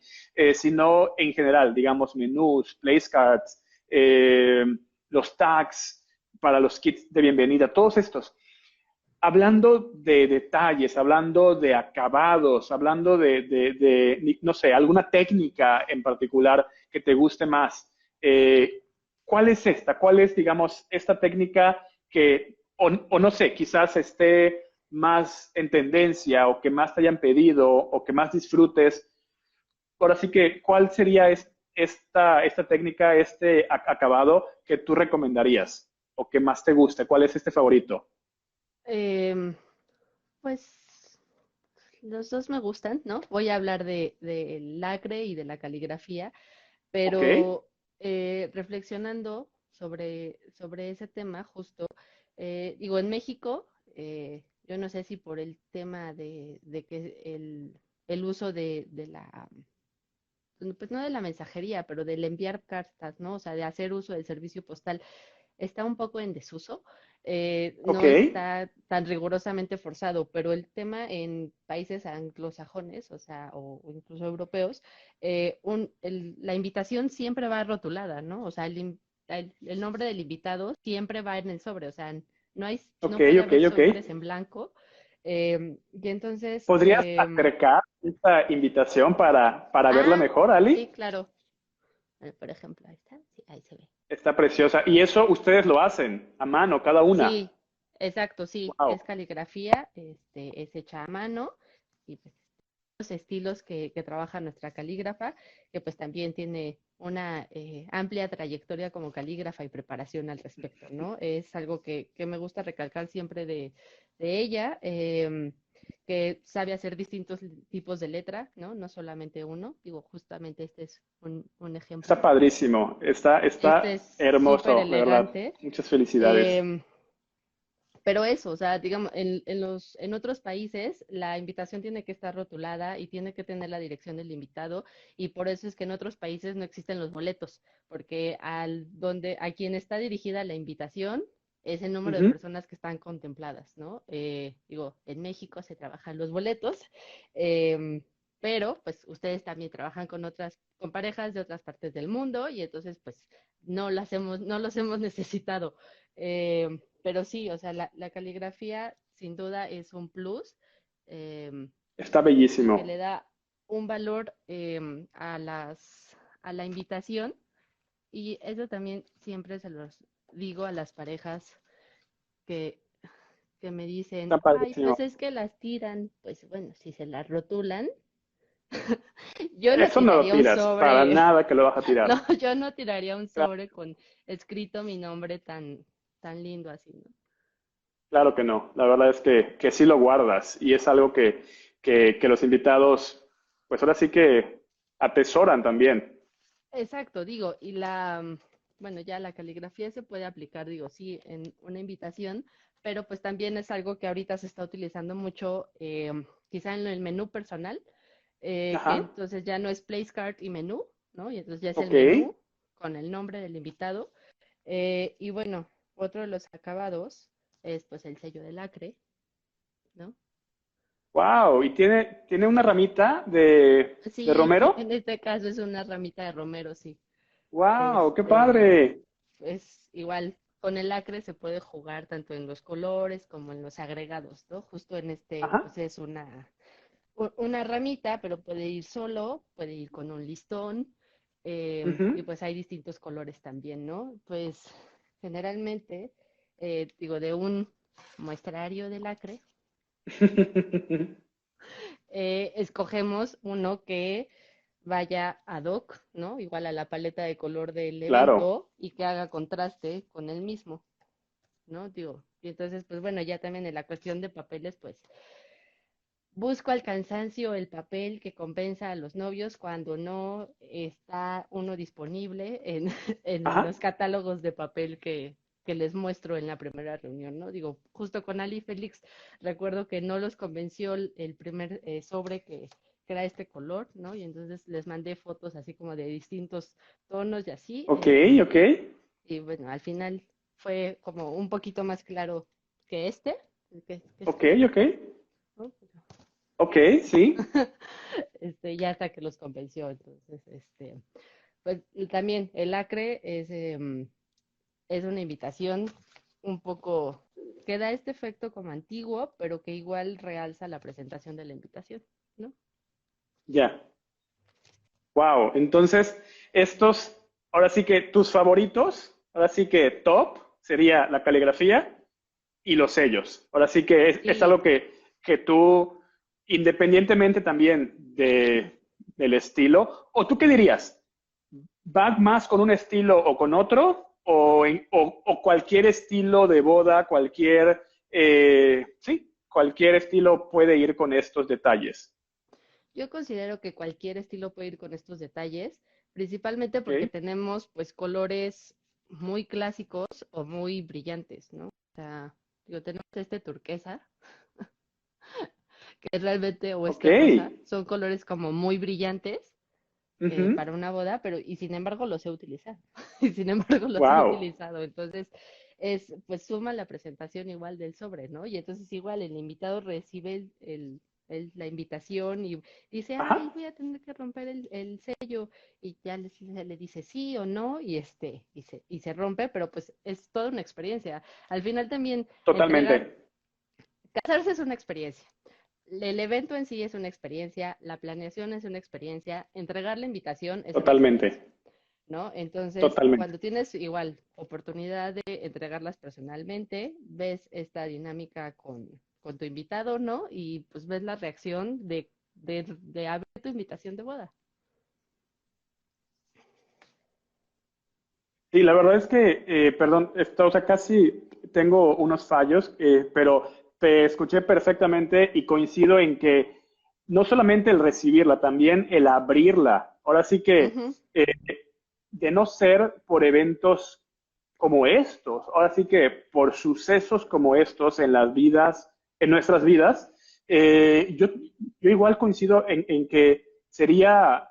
sino en general, digamos, menús, place cards, los tags para los kits de bienvenida, todos estos. Hablando de detalles, hablando de acabados, hablando no sé, alguna técnica en particular que te guste más, ¿cuál es esta? ¿Cuál es, digamos, esta técnica que, o no sé, quizás esté más en tendencia o que más te hayan pedido o que más disfrutes? Ahora sí que, ¿cuál sería esta técnica, este acabado que tú recomendarías o que más te guste? ¿Cuál es este favorito? Em, pues los dos me gustan, ¿no? Voy a hablar del lacre y de la caligrafía, ¿Ok? pero reflexionando sobre ese tema, justo, digo, en México, yo no sé si por el tema de que el uso de la, pues no de la mensajería, pero del enviar cartas, ¿no? O sea, de hacer uso del servicio postal está un poco en desuso, Ok, no está tan rigurosamente forzado, pero el tema en países anglosajones, o sea, o incluso europeos, la invitación siempre va rotulada, ¿no? O sea, el nombre del invitado siempre va en el sobre, o sea, ok, no puede ok, haber ok. sobres en blanco. Y entonces, ¿Podrías acercar esta invitación para verla ah, mejor, sí, Ali? claro. Por ejemplo, ahí está, sí, ahí se ve. Está preciosa. Y eso ustedes lo hacen a mano, cada una. Sí, exacto, sí, Wow. es caligrafía, es hecha a mano y pues los estilos que trabaja nuestra calígrafa, que pues también tiene una amplia trayectoria como calígrafa y preparación al respecto, ¿no? Es algo que me gusta recalcar siempre de ella, que sabe hacer distintos tipos de letra, ¿no? No solamente uno, digo, justamente este es un Está ejemplo. padrísimo. Este es Está súper hermoso, de verdad. elegante. Muchas felicidades. em, pero eso, o sea, digamos, en otros países la invitación tiene que estar rotulada y tiene que tener la dirección del invitado y por eso es que en otros países no existen los boletos, porque a quien está dirigida la invitación es el número de Ujú. personas que están contempladas, ¿no? Digo, en México se trabajan los boletos, em, pero pues ustedes también trabajan con con parejas de otras partes del mundo y entonces pues no los hemos necesitado. Pero sí, o sea, la caligrafía sin duda es un plus. em, Está y que bellísimo. le da un valor a la invitación y eso también siempre se los digo a las parejas que, que me dicen, Está ay, pues padrísimo. es que las tiran, pues bueno, si se las rotulan, yo no Eso no lo tiraría un tiras, para sobre, nada que lo vas a no, tirar. yo no tiraría un Claro, sobre con escrito mi nombre tan lindo así, ¿no? claro que no. La verdad es que sí lo guardas y es algo que los invitados, pues ahora sí que atesoran también. Exacto, digo, bueno, ya la caligrafía se puede aplicar, digo, sí, en una invitación, pero pues también es algo que ahorita se está utilizando mucho, quizá en el menú personal, que Ajá, entonces ya no es place card y menú, ¿no? Y entonces ya es el ok. menú con el nombre del invitado. Y bueno, otro de los acabados es pues el sello de lacre, ¿no? Wow, ¿y tiene una ramita de Sí, en romero? este caso es una ramita de romero, sí. Wow, qué Este, padre. es igual, con el acre se puede jugar tanto en los colores como en los agregados, ¿no? Justo en este, Ajá. pues es una ramita, pero puede ir solo, puede ir con un listón, y Ujú. pues hay distintos colores también, ¿no? Pues generalmente, digo, de un muestrario del acre, escogemos uno que vaya ad hoc, ¿no? Igual a la paleta de color del Claro, evento y que haga contraste con el mismo, ¿no? Digo, y entonces, pues bueno, ya también en la cuestión de papeles, pues busco al cansancio el papel que compensa a los novios cuando no está uno disponible en, en ajá, los catálogos de papel que les muestro en la primera reunión, ¿no? Digo, justo con Ali y Félix, recuerdo que no los convenció el primer sobre que era este color, ¿no? Y entonces les mandé fotos así como de distintos tonos y así. ok, ok, Y bueno, al final fue como un poquito más claro que que es ok, este, ok, ¿no? ok, sí. Ya hasta que los convenció. Entonces, pues y también el Acre es una invitación un poco que da este efecto como antiguo, pero que igual realza la presentación de la invitación, ¿no? Ya. Wow. Entonces, estos, ahora sí que tus favoritos, ahora sí que top sería la caligrafía y los sellos. Ahora sí que es Sí, algo que tú, independientemente también del estilo, o tú qué dirías, ¿va más con un estilo o con otro? O cualquier estilo de boda, sí, cualquier estilo puede ir con estos detalles. yo considero que cualquier estilo puede ir con estos detalles, principalmente porque ¿Ok? tenemos pues colores muy clásicos o muy brillantes, ¿no? O sea, digo, tenemos este turquesa, que es realmente, o Ok. este rosa, son colores como muy brillantes Ujú. para una boda, pero y sin embargo los he utilizado, y sin embargo los he Wow. utilizado, entonces pues suma la presentación igual del sobre, ¿no? Y entonces igual el invitado recibe la invitación y dice, ay, Ajá. voy a tener que romper el sello, y ya se le dice sí o no, y se rompe, pero pues es toda una experiencia. Al final también Totalmente. entregar, casarse es una experiencia. El evento en sí es una experiencia, la planeación es una experiencia, entregar la invitación es una Totalmente. experiencia, ¿no? Entonces, Totalmente. cuando tienes igual oportunidad de entregarlas personalmente, ves esta dinámica con tu invitado, ¿no? Y pues ves la reacción de abrir tu invitación de boda. Sí, la verdad es que, perdón, o sea, casi tengo unos fallos, pero te escuché perfectamente y coincido en que no solamente el recibirla, también el abrirla. Ahora sí que, Ujú. de no ser por eventos como estos, ahora sí que por sucesos como estos en las vidas, en nuestras vidas, yo igual coincido en que sería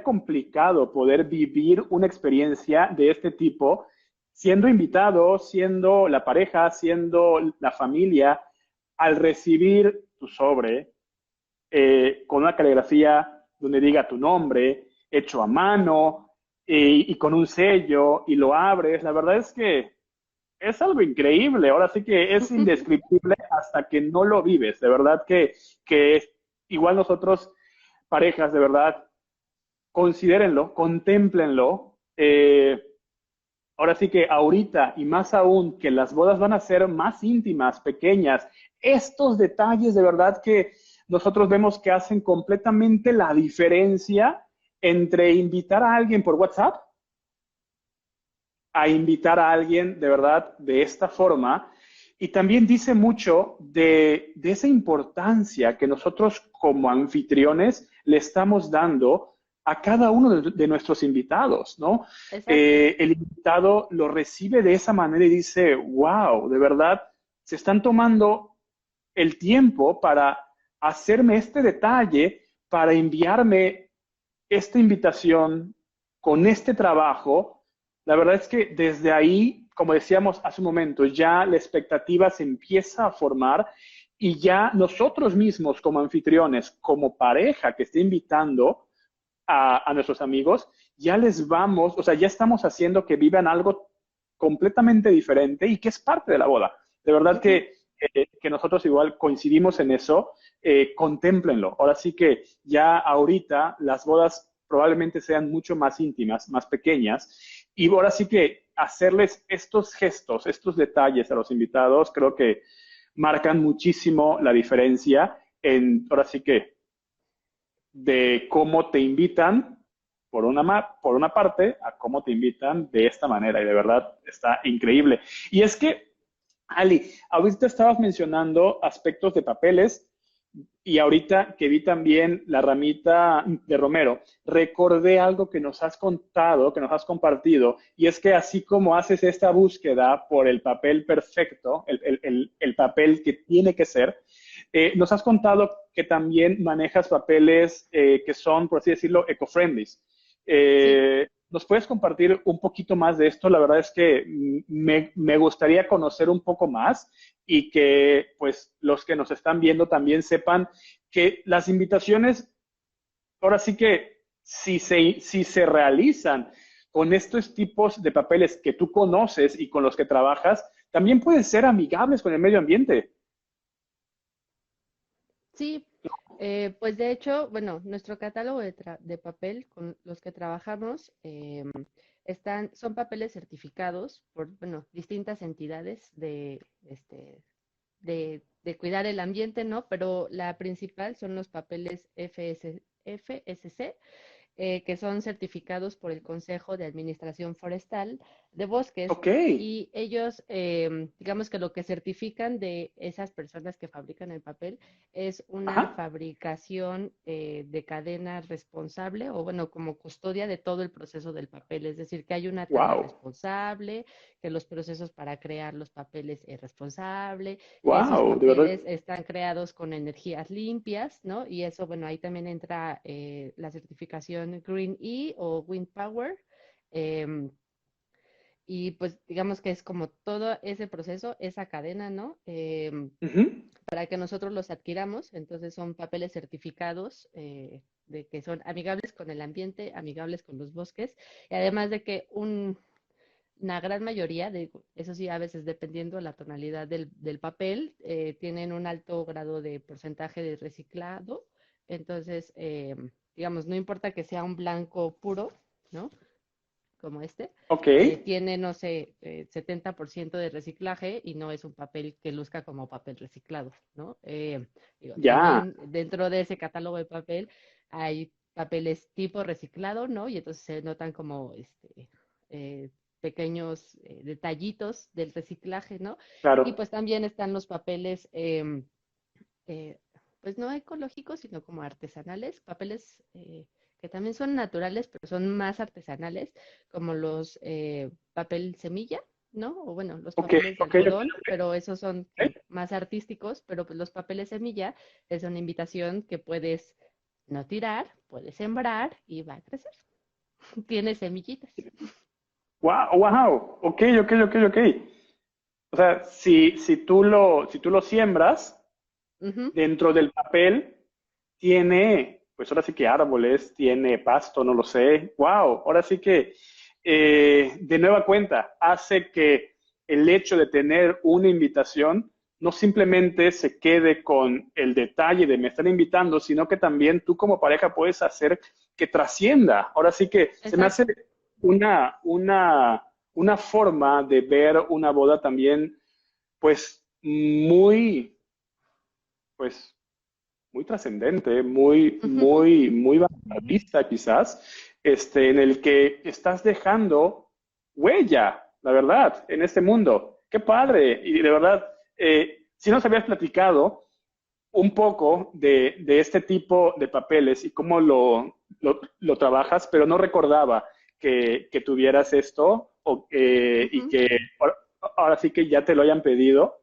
complicado poder vivir una experiencia de este tipo siendo invitado, siendo la pareja, siendo la familia, al recibir tu sobre con una caligrafía donde diga tu nombre, hecho a mano y con un sello y lo abres, la verdad es que es algo increíble. Ahora sí que es indescriptible hasta que no lo vives. De verdad que igual nosotros, parejas, de verdad, considérenlo, contémplenlo. Ahora sí que ahorita y más aún que las bodas van a ser más íntimas, pequeñas, estos detalles de verdad que nosotros vemos que hacen completamente la diferencia entre invitar a alguien por WhatsApp a invitar a alguien de verdad de esta forma. Y también dice mucho de esa importancia que nosotros como anfitriones le estamos dando a cada uno de nuestros invitados, ¿no? Exacto. El invitado lo recibe de esa manera y dice, wow, de verdad, se están tomando el tiempo para hacerme este detalle, para enviarme esta invitación con este trabajo. La verdad es que desde ahí, como decíamos hace un momento, ya la expectativa se empieza a formar y ya nosotros mismos como anfitriones, como pareja que esté invitando a nuestros amigos, ya les vamos, o sea, ya estamos haciendo que vivan algo completamente diferente y que es parte de la boda. De verdad Ujú. que nosotros igual coincidimos en eso, contémplenlo. Ahora sí que ya ahorita las bodas probablemente sean mucho más íntimas, más pequeñas, y ahora sí que hacerles estos gestos, estos detalles a los invitados, creo que marcan muchísimo la diferencia en, ahora sí que de cómo te invitan por una parte a cómo te invitan de esta manera y de verdad está increíble. Y es que, Ali, ahorita estabas mencionando aspectos de papeles y ahorita que vi también la ramita de Romero, recordé algo que nos has contado, que nos has compartido, y es que así como haces esta búsqueda por el papel perfecto, el papel que tiene que ser, nos has contado que también manejas papeles que son, por así decirlo, eco-friendly. Sí. ¿Nos puedes compartir un poquito más de esto? La verdad es que me gustaría conocer un poco más y que pues los que nos están viendo también sepan que las invitaciones, ahora sí que si se realizan con estos tipos de papeles que tú conoces y con los que trabajas, también pueden ser amigables con el medio ambiente. Sí, pues de hecho, bueno, nuestro catálogo de papel con los que trabajamos son papeles certificados por, bueno, distintas entidades de cuidar el ambiente, ¿no? Pero la principal son los papeles FSC, que son certificados por el Consejo de Administración Forestal de Bosques. Ok, Y ellos, digamos que lo que certifican de esas personas que fabrican el papel es una ajá, fabricación de cadena responsable o, bueno, como custodia de todo el proceso del papel. Es decir, que hay una tala wow, responsable, que los procesos para crear los papeles es responsable, que esos wow, de verdad, papeles están creados con energías limpias, ¿no? Y eso, bueno, ahí también entra la certificación Green E o Wind Power. em, y pues digamos que es como todo ese proceso, esa cadena, ¿no? uh-huh. Para que nosotros los adquiramos. Entonces son papeles certificados de que son amigables con el ambiente, amigables con los bosques, y además de que una gran mayoría, de, eso sí, a veces dependiendo de la tonalidad del papel, tienen un alto grado de porcentaje de reciclado. Entonces, digamos, no importa que sea un blanco puro, ¿no? Como este, Ok, tiene, no sé, 70% de reciclaje y no es un papel que luzca como papel reciclado, ¿no? Digo, ya, también dentro de ese catálogo de papel hay papeles tipo reciclado, ¿no? Y entonces se notan como eh, pequeños detallitos del reciclaje, ¿no? Y claro, pues también están los papeles, eh, pues no ecológicos, sino como artesanales, papeles que también son naturales, pero son más artesanales, como los papel semilla, ¿no? O bueno, los ok, papeles de ok, ok, algodón, pero esos son ok. más artísticos, pero pues los papeles semilla es una invitación que puedes no tirar, puedes sembrar y va a crecer. Tiene semillitas. Wow, wow, ok, ok, ok, ok. O sea, si tú lo siembras Ujú, dentro del papel, tiene, pues ahora sí que árboles, tiene pasto, no lo sé. Wow, ahora sí que de nueva cuenta hace que el hecho de tener una invitación no simplemente se quede con el detalle de me están invitando, sino que también tú como pareja puedes hacer que trascienda. Ahora sí que se me hace exacto. una forma de ver una boda también, pues muy, pues muy trascendente, muy, muy, muy vanguardista quizás, en el que estás dejando huella, la verdad, en este mundo. Qué padre. Y de verdad, si nos habías platicado un poco de este tipo de papeles y cómo lo trabajas, pero no recordaba que tuvieras esto y Ujú. que ahora sí que ya te lo hayan pedido.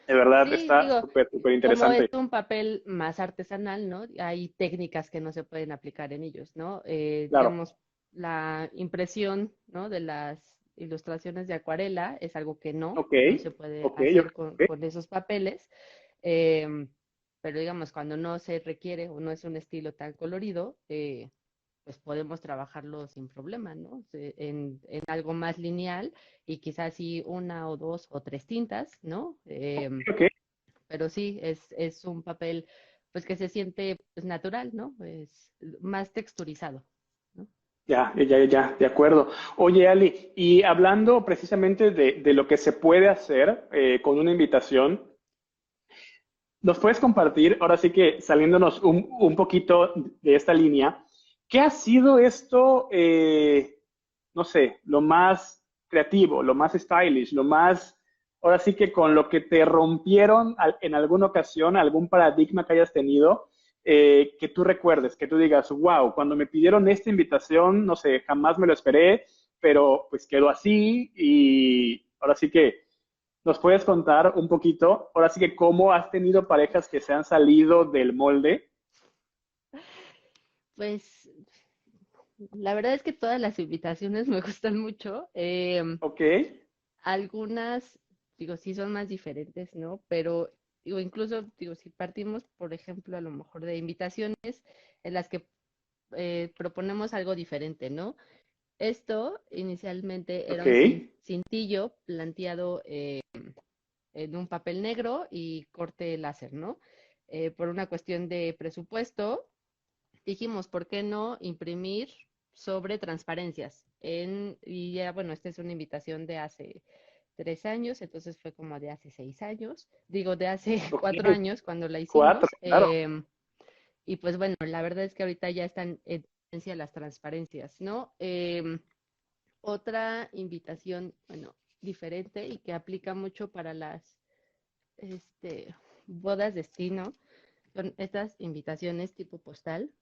De verdad, Sí, está digo, súper, súper como es interesante. un papel más artesanal, ¿no? Hay técnicas que no se pueden aplicar en ellos, ¿no? Claro. Digamos, la impresión, ¿no? De las ilustraciones de acuarela es algo que Ok, no se puede ok, hacer ok. con esos papeles. em, pero digamos, cuando no se requiere o no es un estilo tan colorido, pues podemos trabajarlo sin problema, ¿no? En algo más lineal y quizás sí una o dos o tres tintas, ¿no? Ok, Pero sí, es un papel pues que se siente pues natural, ¿no? Es más texturizado, ¿no? ya, ya, ya, de acuerdo. Oye, Ali, y hablando precisamente de lo que se puede hacer con una invitación, ¿nos puedes compartir, ahora sí que saliéndonos un poquito de esta línea, qué ha sido esto, no sé, lo más creativo, lo más stylish, lo más, ahora sí que con lo que te rompieron en alguna ocasión, algún paradigma que hayas tenido, que tú recuerdes, que tú digas, wow, cuando me pidieron esta invitación, no sé, jamás me lo esperé, pero pues quedó así y ahora sí que ¿nos puedes contar un poquito, ahora sí que cómo has tenido parejas que se han salido del molde? Pues la verdad es que todas las invitaciones me gustan mucho. Ok, Algunas, digo, sí son más diferentes, ¿no? Pero, digo, incluso, digo, si partimos, por ejemplo, a lo mejor de invitaciones en las que proponemos algo diferente, ¿no? Esto inicialmente era ok, un cintillo planteado en un papel negro y corte láser, ¿no? Por una cuestión de presupuesto, dijimos, ¿por qué no imprimir sobre transparencias? Y ya, bueno, esta es una invitación de hace 3 años, entonces fue como de hace 6 años, digo, de hace ok. 4 años cuando la Cuatro, hicimos. claro. Y pues bueno, la verdad es que ahorita ya están en tendencia las transparencias, ¿no? Otra invitación, bueno, diferente y que aplica mucho para las este, bodas destino, son estas invitaciones tipo postal,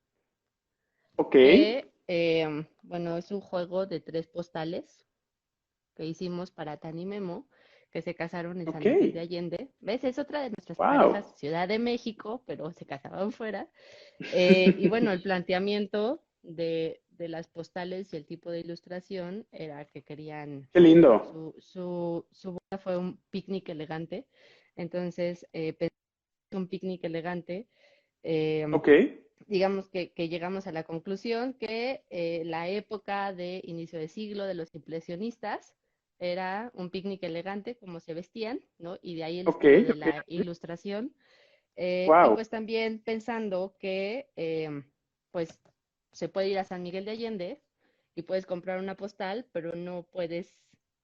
Ok, que, bueno, es un juego de 3 postales que hicimos para Tani y Memo, que se casaron en ok. San Miguel de Allende. ¿Ves? Es otra de nuestras parejas, Wow. Ciudad de México, pero se casaban fuera. Y bueno, el planteamiento de las postales y el tipo de ilustración era que querían, Qué lindo. su boda fue un picnic elegante. Entonces, pensé un picnic elegante. eh, Ok, digamos que llegamos a la conclusión que la época de inicio de siglo de los impresionistas era un picnic elegante, como se vestían, ¿no? Y de ahí el ok, estilo de ok. la ilustración. Y Wow. pues también pensando que pues se puede ir a San Miguel de Allende y puedes comprar una postal, pero no puedes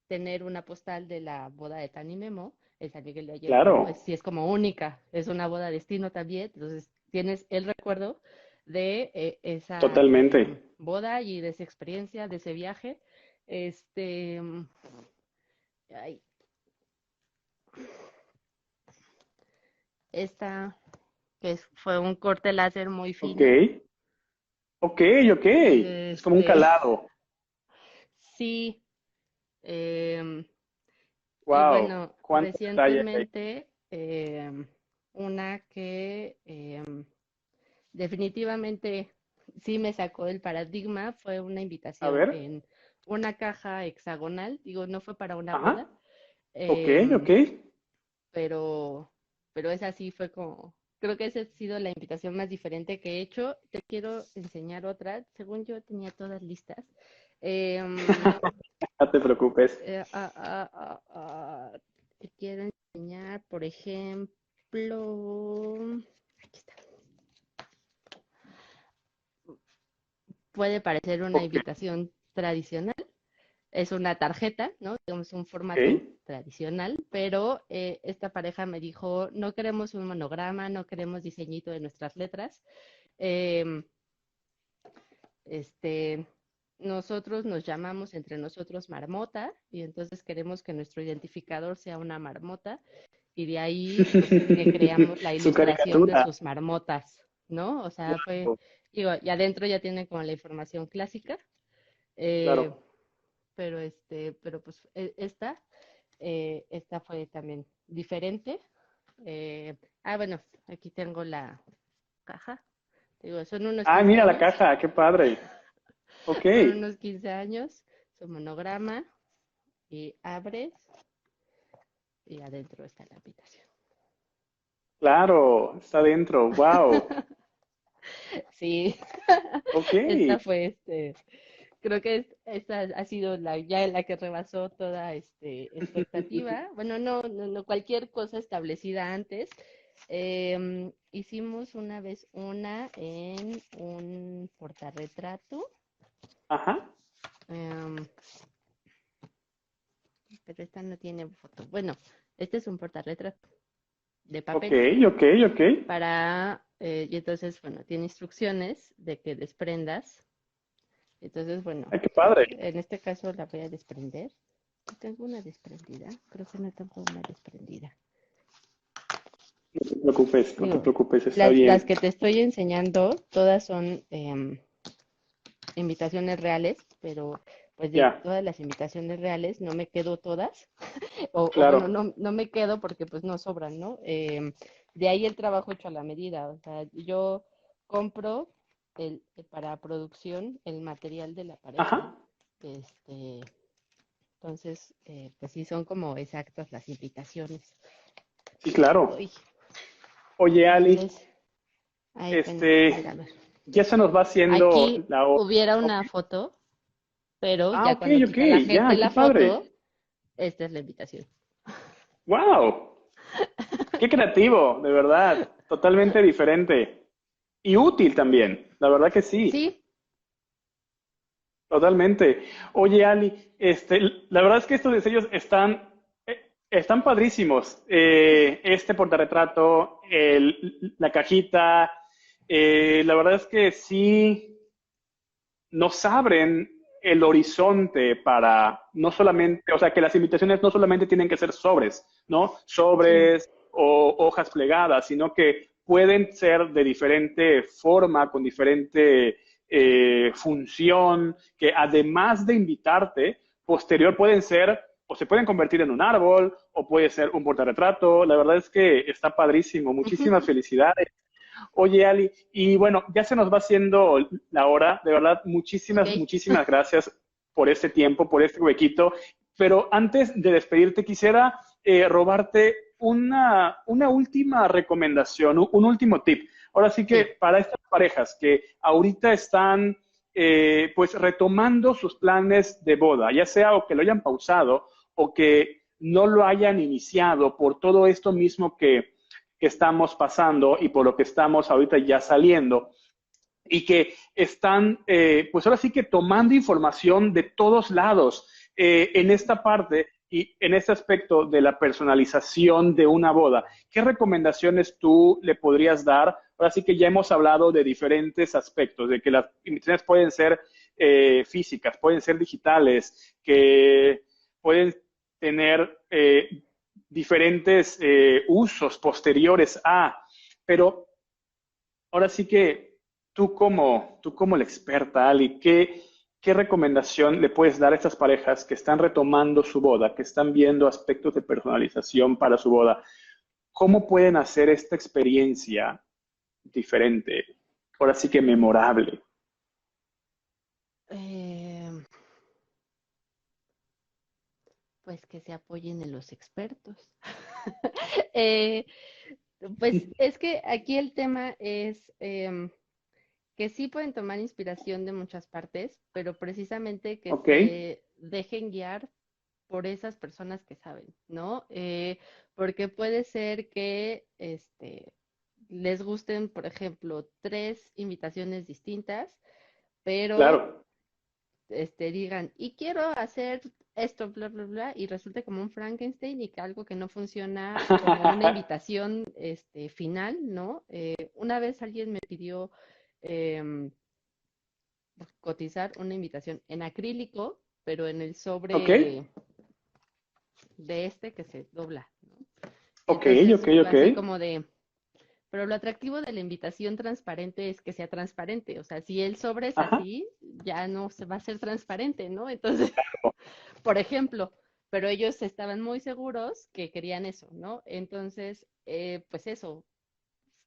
tener una postal de la boda de Tani Memo en San Miguel de Allende, ¿no? Claro, Sí es como única, es una boda destino también, entonces tienes el recuerdo de esa totalmente. boda y de esa experiencia, de ese viaje. Este, ay, esta fue un corte láser muy Ok, fino. ok, ok. Es como un Este, calado. sí, em, y Wow. bueno, Cuánto detalle hay. recientemente una que definitivamente sí me sacó del paradigma fue una A invitación ver. en una caja hexagonal, digo, no fue para una Ajá, boda, ok, ok. em, pero, pero esa sí fue como, creo que esa ha sido la invitación más diferente que he hecho. Te quiero enseñar otra, según yo tenía todas listas. Em, No te preocupes. eh, ah, ah, ah, ah, Te quiero enseñar, por ejemplo, aquí está. Puede parecer una Ok, invitación tradicional, es una tarjeta, ¿no? Digamos un ok. formato tradicional, pero esta pareja me dijo, no queremos un monograma, no queremos diseñito de nuestras letras. Eh, este, nosotros nos llamamos entre nosotros marmota y entonces queremos que nuestro identificador sea una marmota y de ahí pues creamos la Su ilustración de caricatura. sus marmotas, ¿no? O sea, fue, Wow, digo, y adentro ya tienen como la información clásica, eh, claro. pero pues esta fue también diferente. Bueno, aquí tengo la caja. Digo, son unos Ah, 15 mira la años, caja, qué padre. Ok, son unos 15 años, su monograma, y abres y adentro está la habitación. claro, está dentro. Wow. Sí, Ok. esta fue creo que esta ha sido ya la que rebasó toda expectativa. Bueno, no, cualquier cosa establecida antes. Hicimos una vez una en un portarretrato, Ajá. em, pero esta no tiene foto. Bueno, este es un portarretrato de Ok, papel ok, ok. y entonces, bueno, tiene instrucciones de que desprendas. Entonces, bueno, Ay, qué padre. en este caso la voy a desprender. ¿Tengo una desprendida? Creo que no tengo una desprendida. No te preocupes, no te Digo, preocupes, está las bien. que te estoy enseñando, todas son invitaciones reales, pero pues de Ya, todas las invitaciones reales no me quedo todas, o bueno, claro. no me quedo porque pues no sobran, ¿no? De ahí el trabajo hecho a la medida, o sea, yo compro para producción el material de la pareja, Ajá. este, entonces, pues sí, son como exactas las invitaciones. Sí, claro. Uy, Oye, Ali, entonces, ay, bueno, este, mira, a ver. ya se nos va haciendo Aquí la hora. hubiera Ok. una foto, pero Ah, ya ok, cuando ok, quita la gente ya, qué la padre. foto, esta es la invitación. Wow, qué creativo, de verdad. Totalmente diferente. Y útil también, la verdad que sí. Sí, Totalmente. Oye, Ali, la verdad es que estos diseños están padrísimos. Este portarretrato, la cajita, la verdad es que sí nos abren el horizonte para no solamente, o sea, que las invitaciones no solamente tienen que ser sobres, ¿no? sí. Sobres o hojas plegadas, sino que pueden ser de diferente forma, con diferente función, que además de invitarte, posterior pueden ser o se pueden convertir en un árbol o puede ser un portarretrato. La verdad es que está padrísimo. Muchísimas felicidades. Oye, Ali, y bueno, ya se nos va haciendo la hora. De verdad, Ok, muchísimas, muchísimas gracias por este tiempo, por este huequito. Pero antes de despedirte, quisiera robarte una última recomendación, un último tip. Ahora sí que sí. para estas parejas que ahorita están pues retomando sus planes de boda, ya sea o que lo hayan pausado o que no lo hayan iniciado por todo esto mismo que estamos pasando y por lo que estamos ahorita ya saliendo y que están, pues ahora sí que tomando información de todos lados en esta parte y en este aspecto de la personalización de una boda. ¿Qué recomendaciones tú le podrías dar? Ahora sí que ya hemos hablado de diferentes aspectos, de que las invitaciones pueden ser físicas, pueden ser digitales, que pueden tener diferentes usos posteriores a, pero ahora sí que tú como la experta, Ali, ¿qué recomendación le puedes dar a estas parejas que están retomando su boda, que están viendo aspectos de personalización para su boda? ¿Cómo pueden hacer esta experiencia diferente? Ahora sí que memorable. Eh, Pues que se apoyen en los expertos. Eh, pues es que aquí el tema es que sí pueden tomar inspiración de muchas partes, pero precisamente que Ok, se dejen guiar por esas personas que saben, ¿no? Porque puede ser que les gusten, por ejemplo, tres invitaciones distintas, pero claro. digan, y quiero hacer esto, bla, bla, bla, y resulte como un Frankenstein y que algo que no funciona como una invitación final, ¿no? Una vez alguien me pidió em, cotizar una invitación en acrílico, pero en el Ok, sobre de que se dobla, ¿no? Y ok, entonces ok, fue ok. así como de, pero lo atractivo de la invitación transparente es que sea transparente, o sea, si el sobre es Ajá, así, ya no se va a ser transparente, ¿no? Entonces, por ejemplo, pero ellos estaban muy seguros que querían eso, ¿no? Entonces, pues eso,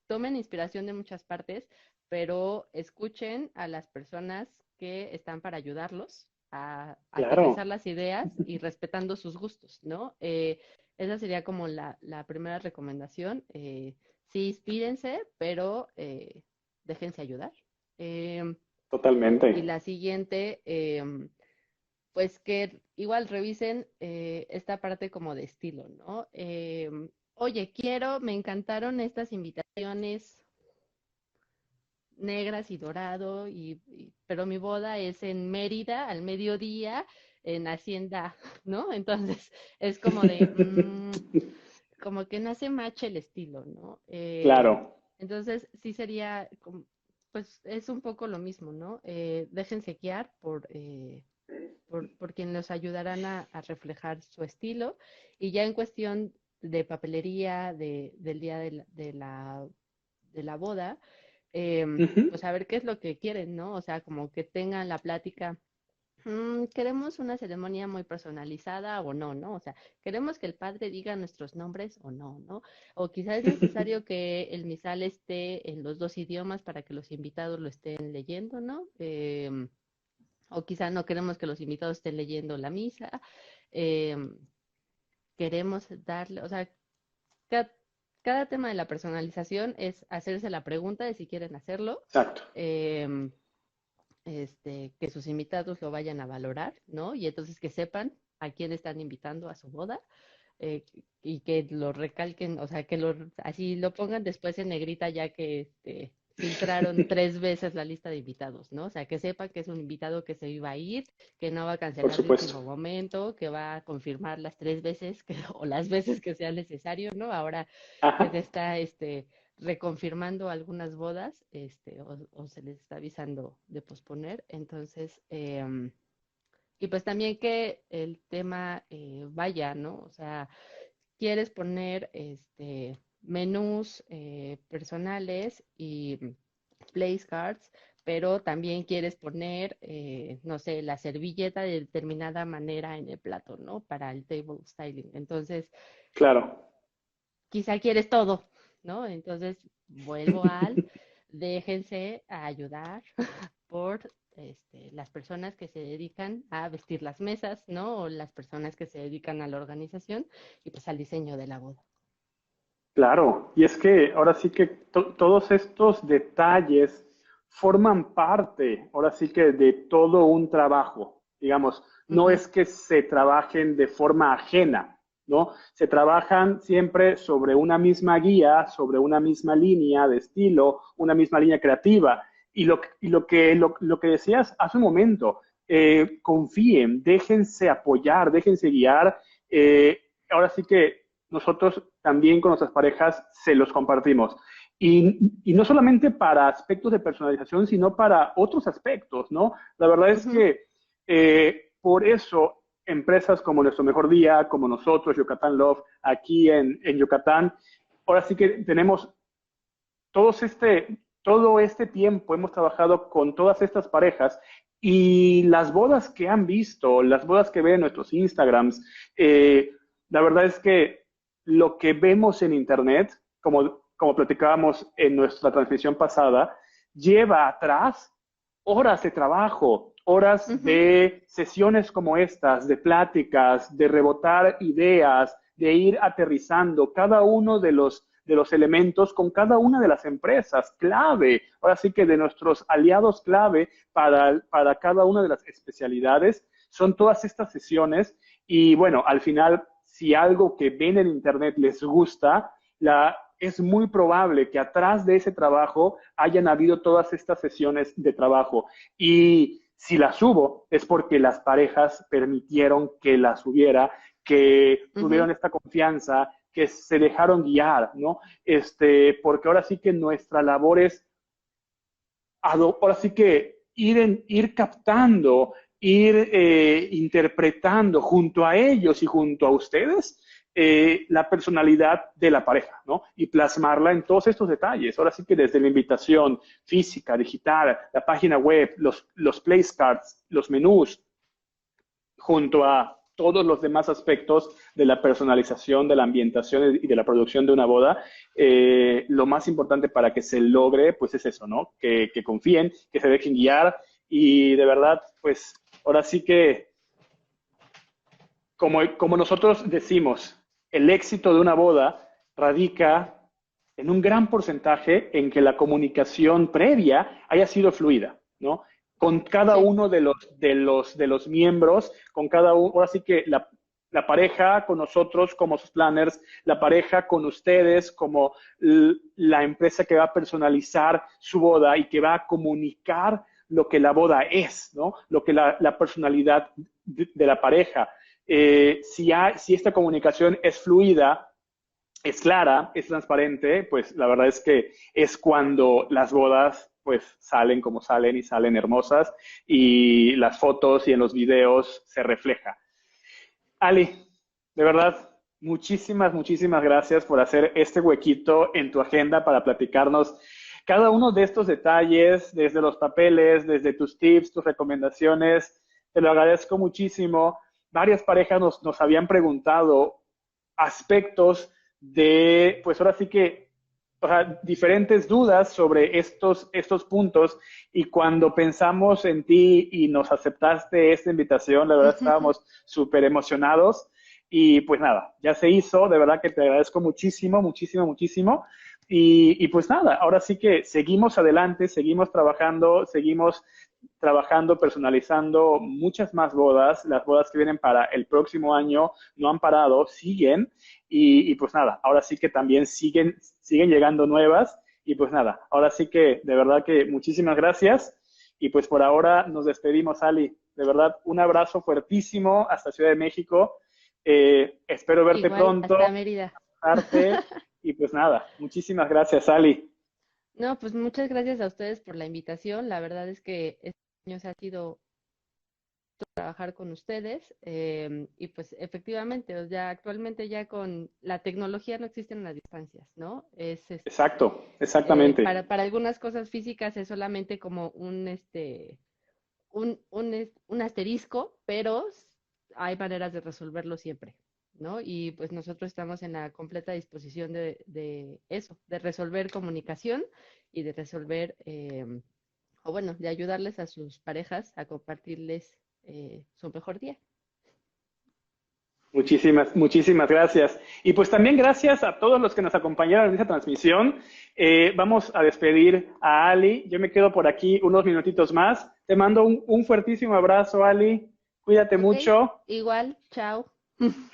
tomen inspiración de muchas partes, pero escuchen a las personas que están para ayudarlos a aterrizar claro, las ideas y respetando sus gustos, ¿no? Esa sería como la primera recomendación. Sí, inspírense, pero déjense ayudar. Em, y totalmente. la siguiente, pues que igual revisen esta parte como de estilo, ¿no? Oye, me encantaron estas invitaciones negras y dorado, pero mi boda es en Mérida al mediodía, en Hacienda, ¿no? Entonces es como de, como que no hace match el estilo, ¿no? Claro, Entonces sí sería, pues es un poco lo mismo, ¿no? Déjense guiar por quien los ayudarán a reflejar su estilo y ya en cuestión de papelería del día de la boda, ujú, pues a ver qué es lo que quieren, ¿no? O sea, como que tengan la plática. ¿Queremos una ceremonia muy personalizada o no, no? O sea, ¿queremos que el padre diga nuestros nombres o no, no? O quizás es necesario que el misal esté en los dos idiomas para que los invitados lo estén leyendo, ¿no? O quizá no queremos que los invitados estén leyendo la misa. em, Queremos darle, o sea, cada, cada tema de la personalización es hacerse la pregunta de si quieren hacerlo, exacto. em, que sus invitados lo vayan a valorar, ¿no? Y entonces que sepan a quién están invitando a su boda eh, y que lo recalquen, o sea, así lo pongan después en negrita ya que filtraron tres veces la lista de invitados, ¿no? O sea, que sepan que es un invitado que se iba a ir, que no va a Por cancelar de supuesto. último momento, que va a confirmar las tres veces o las veces que sea necesario, ¿no? Ahora que Ajá, se está reconfirmando algunas bodas, o se les está avisando de posponer, entonces y pues también que el tema vaya, ¿no? O sea, quieres poner menús personales y place cards, pero también quieres poner, no sé, la servilleta de determinada manera en el plato, ¿no? Para el table styling. Entonces, claro. quizá quieres todo, ¿no? Entonces, vuelvo al, déjense a ayudar por las personas que se dedican a vestir las mesas, ¿no? O las personas que se dedican a la organización y pues al diseño de la boda. Claro, y es que ahora sí que todos estos detalles forman parte, ahora sí que de todo un trabajo. Digamos, no Ujú, es que se trabajen de forma ajena, ¿no? Se trabajan siempre sobre una misma guía, sobre una misma línea de estilo, una misma línea creativa. Y lo que decías hace un momento, confíen, déjense apoyar, déjense guiar. Ahora sí que nosotros también con nuestras parejas se los compartimos. Y no solamente para aspectos de personalización, sino para otros aspectos, ¿no? La verdad es ujú. que por eso empresas como Nuestro Mejor Día, como nosotros, Yucatán Love, aquí en Yucatán, ahora sí que tenemos todo este tiempo hemos trabajado con todas estas parejas y las bodas que han visto, las bodas que ven en nuestros Instagrams, la verdad es que lo que vemos en Internet, como platicábamos en nuestra transmisión pasada, lleva atrás horas de trabajo, horas de sesiones como estas, de pláticas, de rebotar ideas, de ir aterrizando cada uno de los elementos con cada una de las empresas clave, ahora sí que de nuestros aliados clave para cada una de las especialidades, son todas estas sesiones y bueno, al final, si algo que ven en Internet les gusta, es muy probable que atrás de ese trabajo hayan habido todas estas sesiones de trabajo. Y si las hubo, es porque las parejas permitieron que las hubiera, que tuvieron esta confianza, que se dejaron guiar, ¿no? Porque ahora sí que nuestra labor es, ahora sí que ir captando, ir interpretando junto a ellos y junto a ustedes la personalidad de la pareja, ¿no? Y plasmarla en todos estos detalles. Ahora sí que desde la invitación física, digital, la página web, los place cards, los menús, junto a todos los demás aspectos de la personalización, de la ambientación y de la producción de una boda, lo más importante para que se logre, pues es eso, ¿no? Que confíen, que se dejen guiar y de verdad, pues ahora sí que, como nosotros decimos, el éxito de una boda radica en un gran porcentaje en que la comunicación previa haya sido fluida, ¿no? Con cada uno de los miembros, con cada uno, ahora sí que la pareja con nosotros como sus planners, la pareja con ustedes como la empresa que va a personalizar su boda y que va a comunicar lo que la boda es, ¿no? Lo que la personalidad de la pareja. Si esta comunicación es fluida, es clara, es transparente, pues la verdad es que es cuando las bodas pues salen como salen y salen hermosas y las fotos y en los videos se refleja. Ali, de verdad, muchísimas gracias por hacer este huequito en tu agenda para platicarnos cada uno de estos detalles, desde los papeles, desde tus tips, tus recomendaciones. Te lo agradezco muchísimo. Varias parejas nos habían preguntado aspectos de, pues ahora sí que, o sea, diferentes dudas sobre estos puntos y cuando pensamos en ti y nos aceptaste esta invitación, la verdad estábamos súper emocionados y pues nada, ya se hizo, de verdad que te agradezco muchísimo y pues nada, ahora sí que seguimos adelante, seguimos trabajando, personalizando muchas más bodas, las bodas que vienen para el próximo año no han parado, siguen y pues nada, ahora sí que también siguen llegando nuevas y pues nada, ahora sí que de verdad que muchísimas gracias y pues por ahora nos despedimos, Ali, de verdad un abrazo fuertísimo hasta Ciudad de México, espero verte Igual, pronto, hasta Mérida. y pues nada, muchísimas gracias, Ali. No, pues muchas gracias a ustedes por la invitación. La verdad es que este año se ha sido trabajar con ustedes y pues efectivamente, o sea, actualmente ya con la tecnología no existen las distancias, ¿no? Exacto, exactamente. Para algunas cosas físicas es solamente como un asterisco, pero hay maneras de resolverlo siempre, ¿no? Y pues nosotros estamos en la completa disposición de eso, de resolver comunicación y de resolver, o bueno, de ayudarles a sus parejas a compartirles su mejor día. Muchísimas gracias. Y pues también gracias a todos los que nos acompañaron en esta transmisión. Vamos a despedir a Ali. Yo me quedo por aquí unos minutitos más. Te mando un fuertísimo abrazo, Ali. Cuídate Ok, mucho. igual, chao.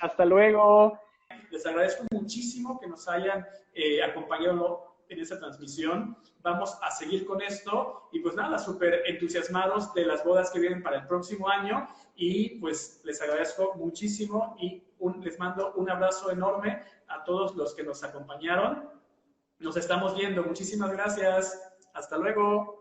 Hasta luego. Les agradezco muchísimo que nos hayan acompañado en esta transmisión. Vamos a seguir con esto y pues nada, súper entusiasmados de las bodas que vienen para el próximo año y pues les agradezco muchísimo y les mando un abrazo enorme a todos los que nos acompañaron. Nos estamos viendo. Muchísimas gracias. Hasta luego.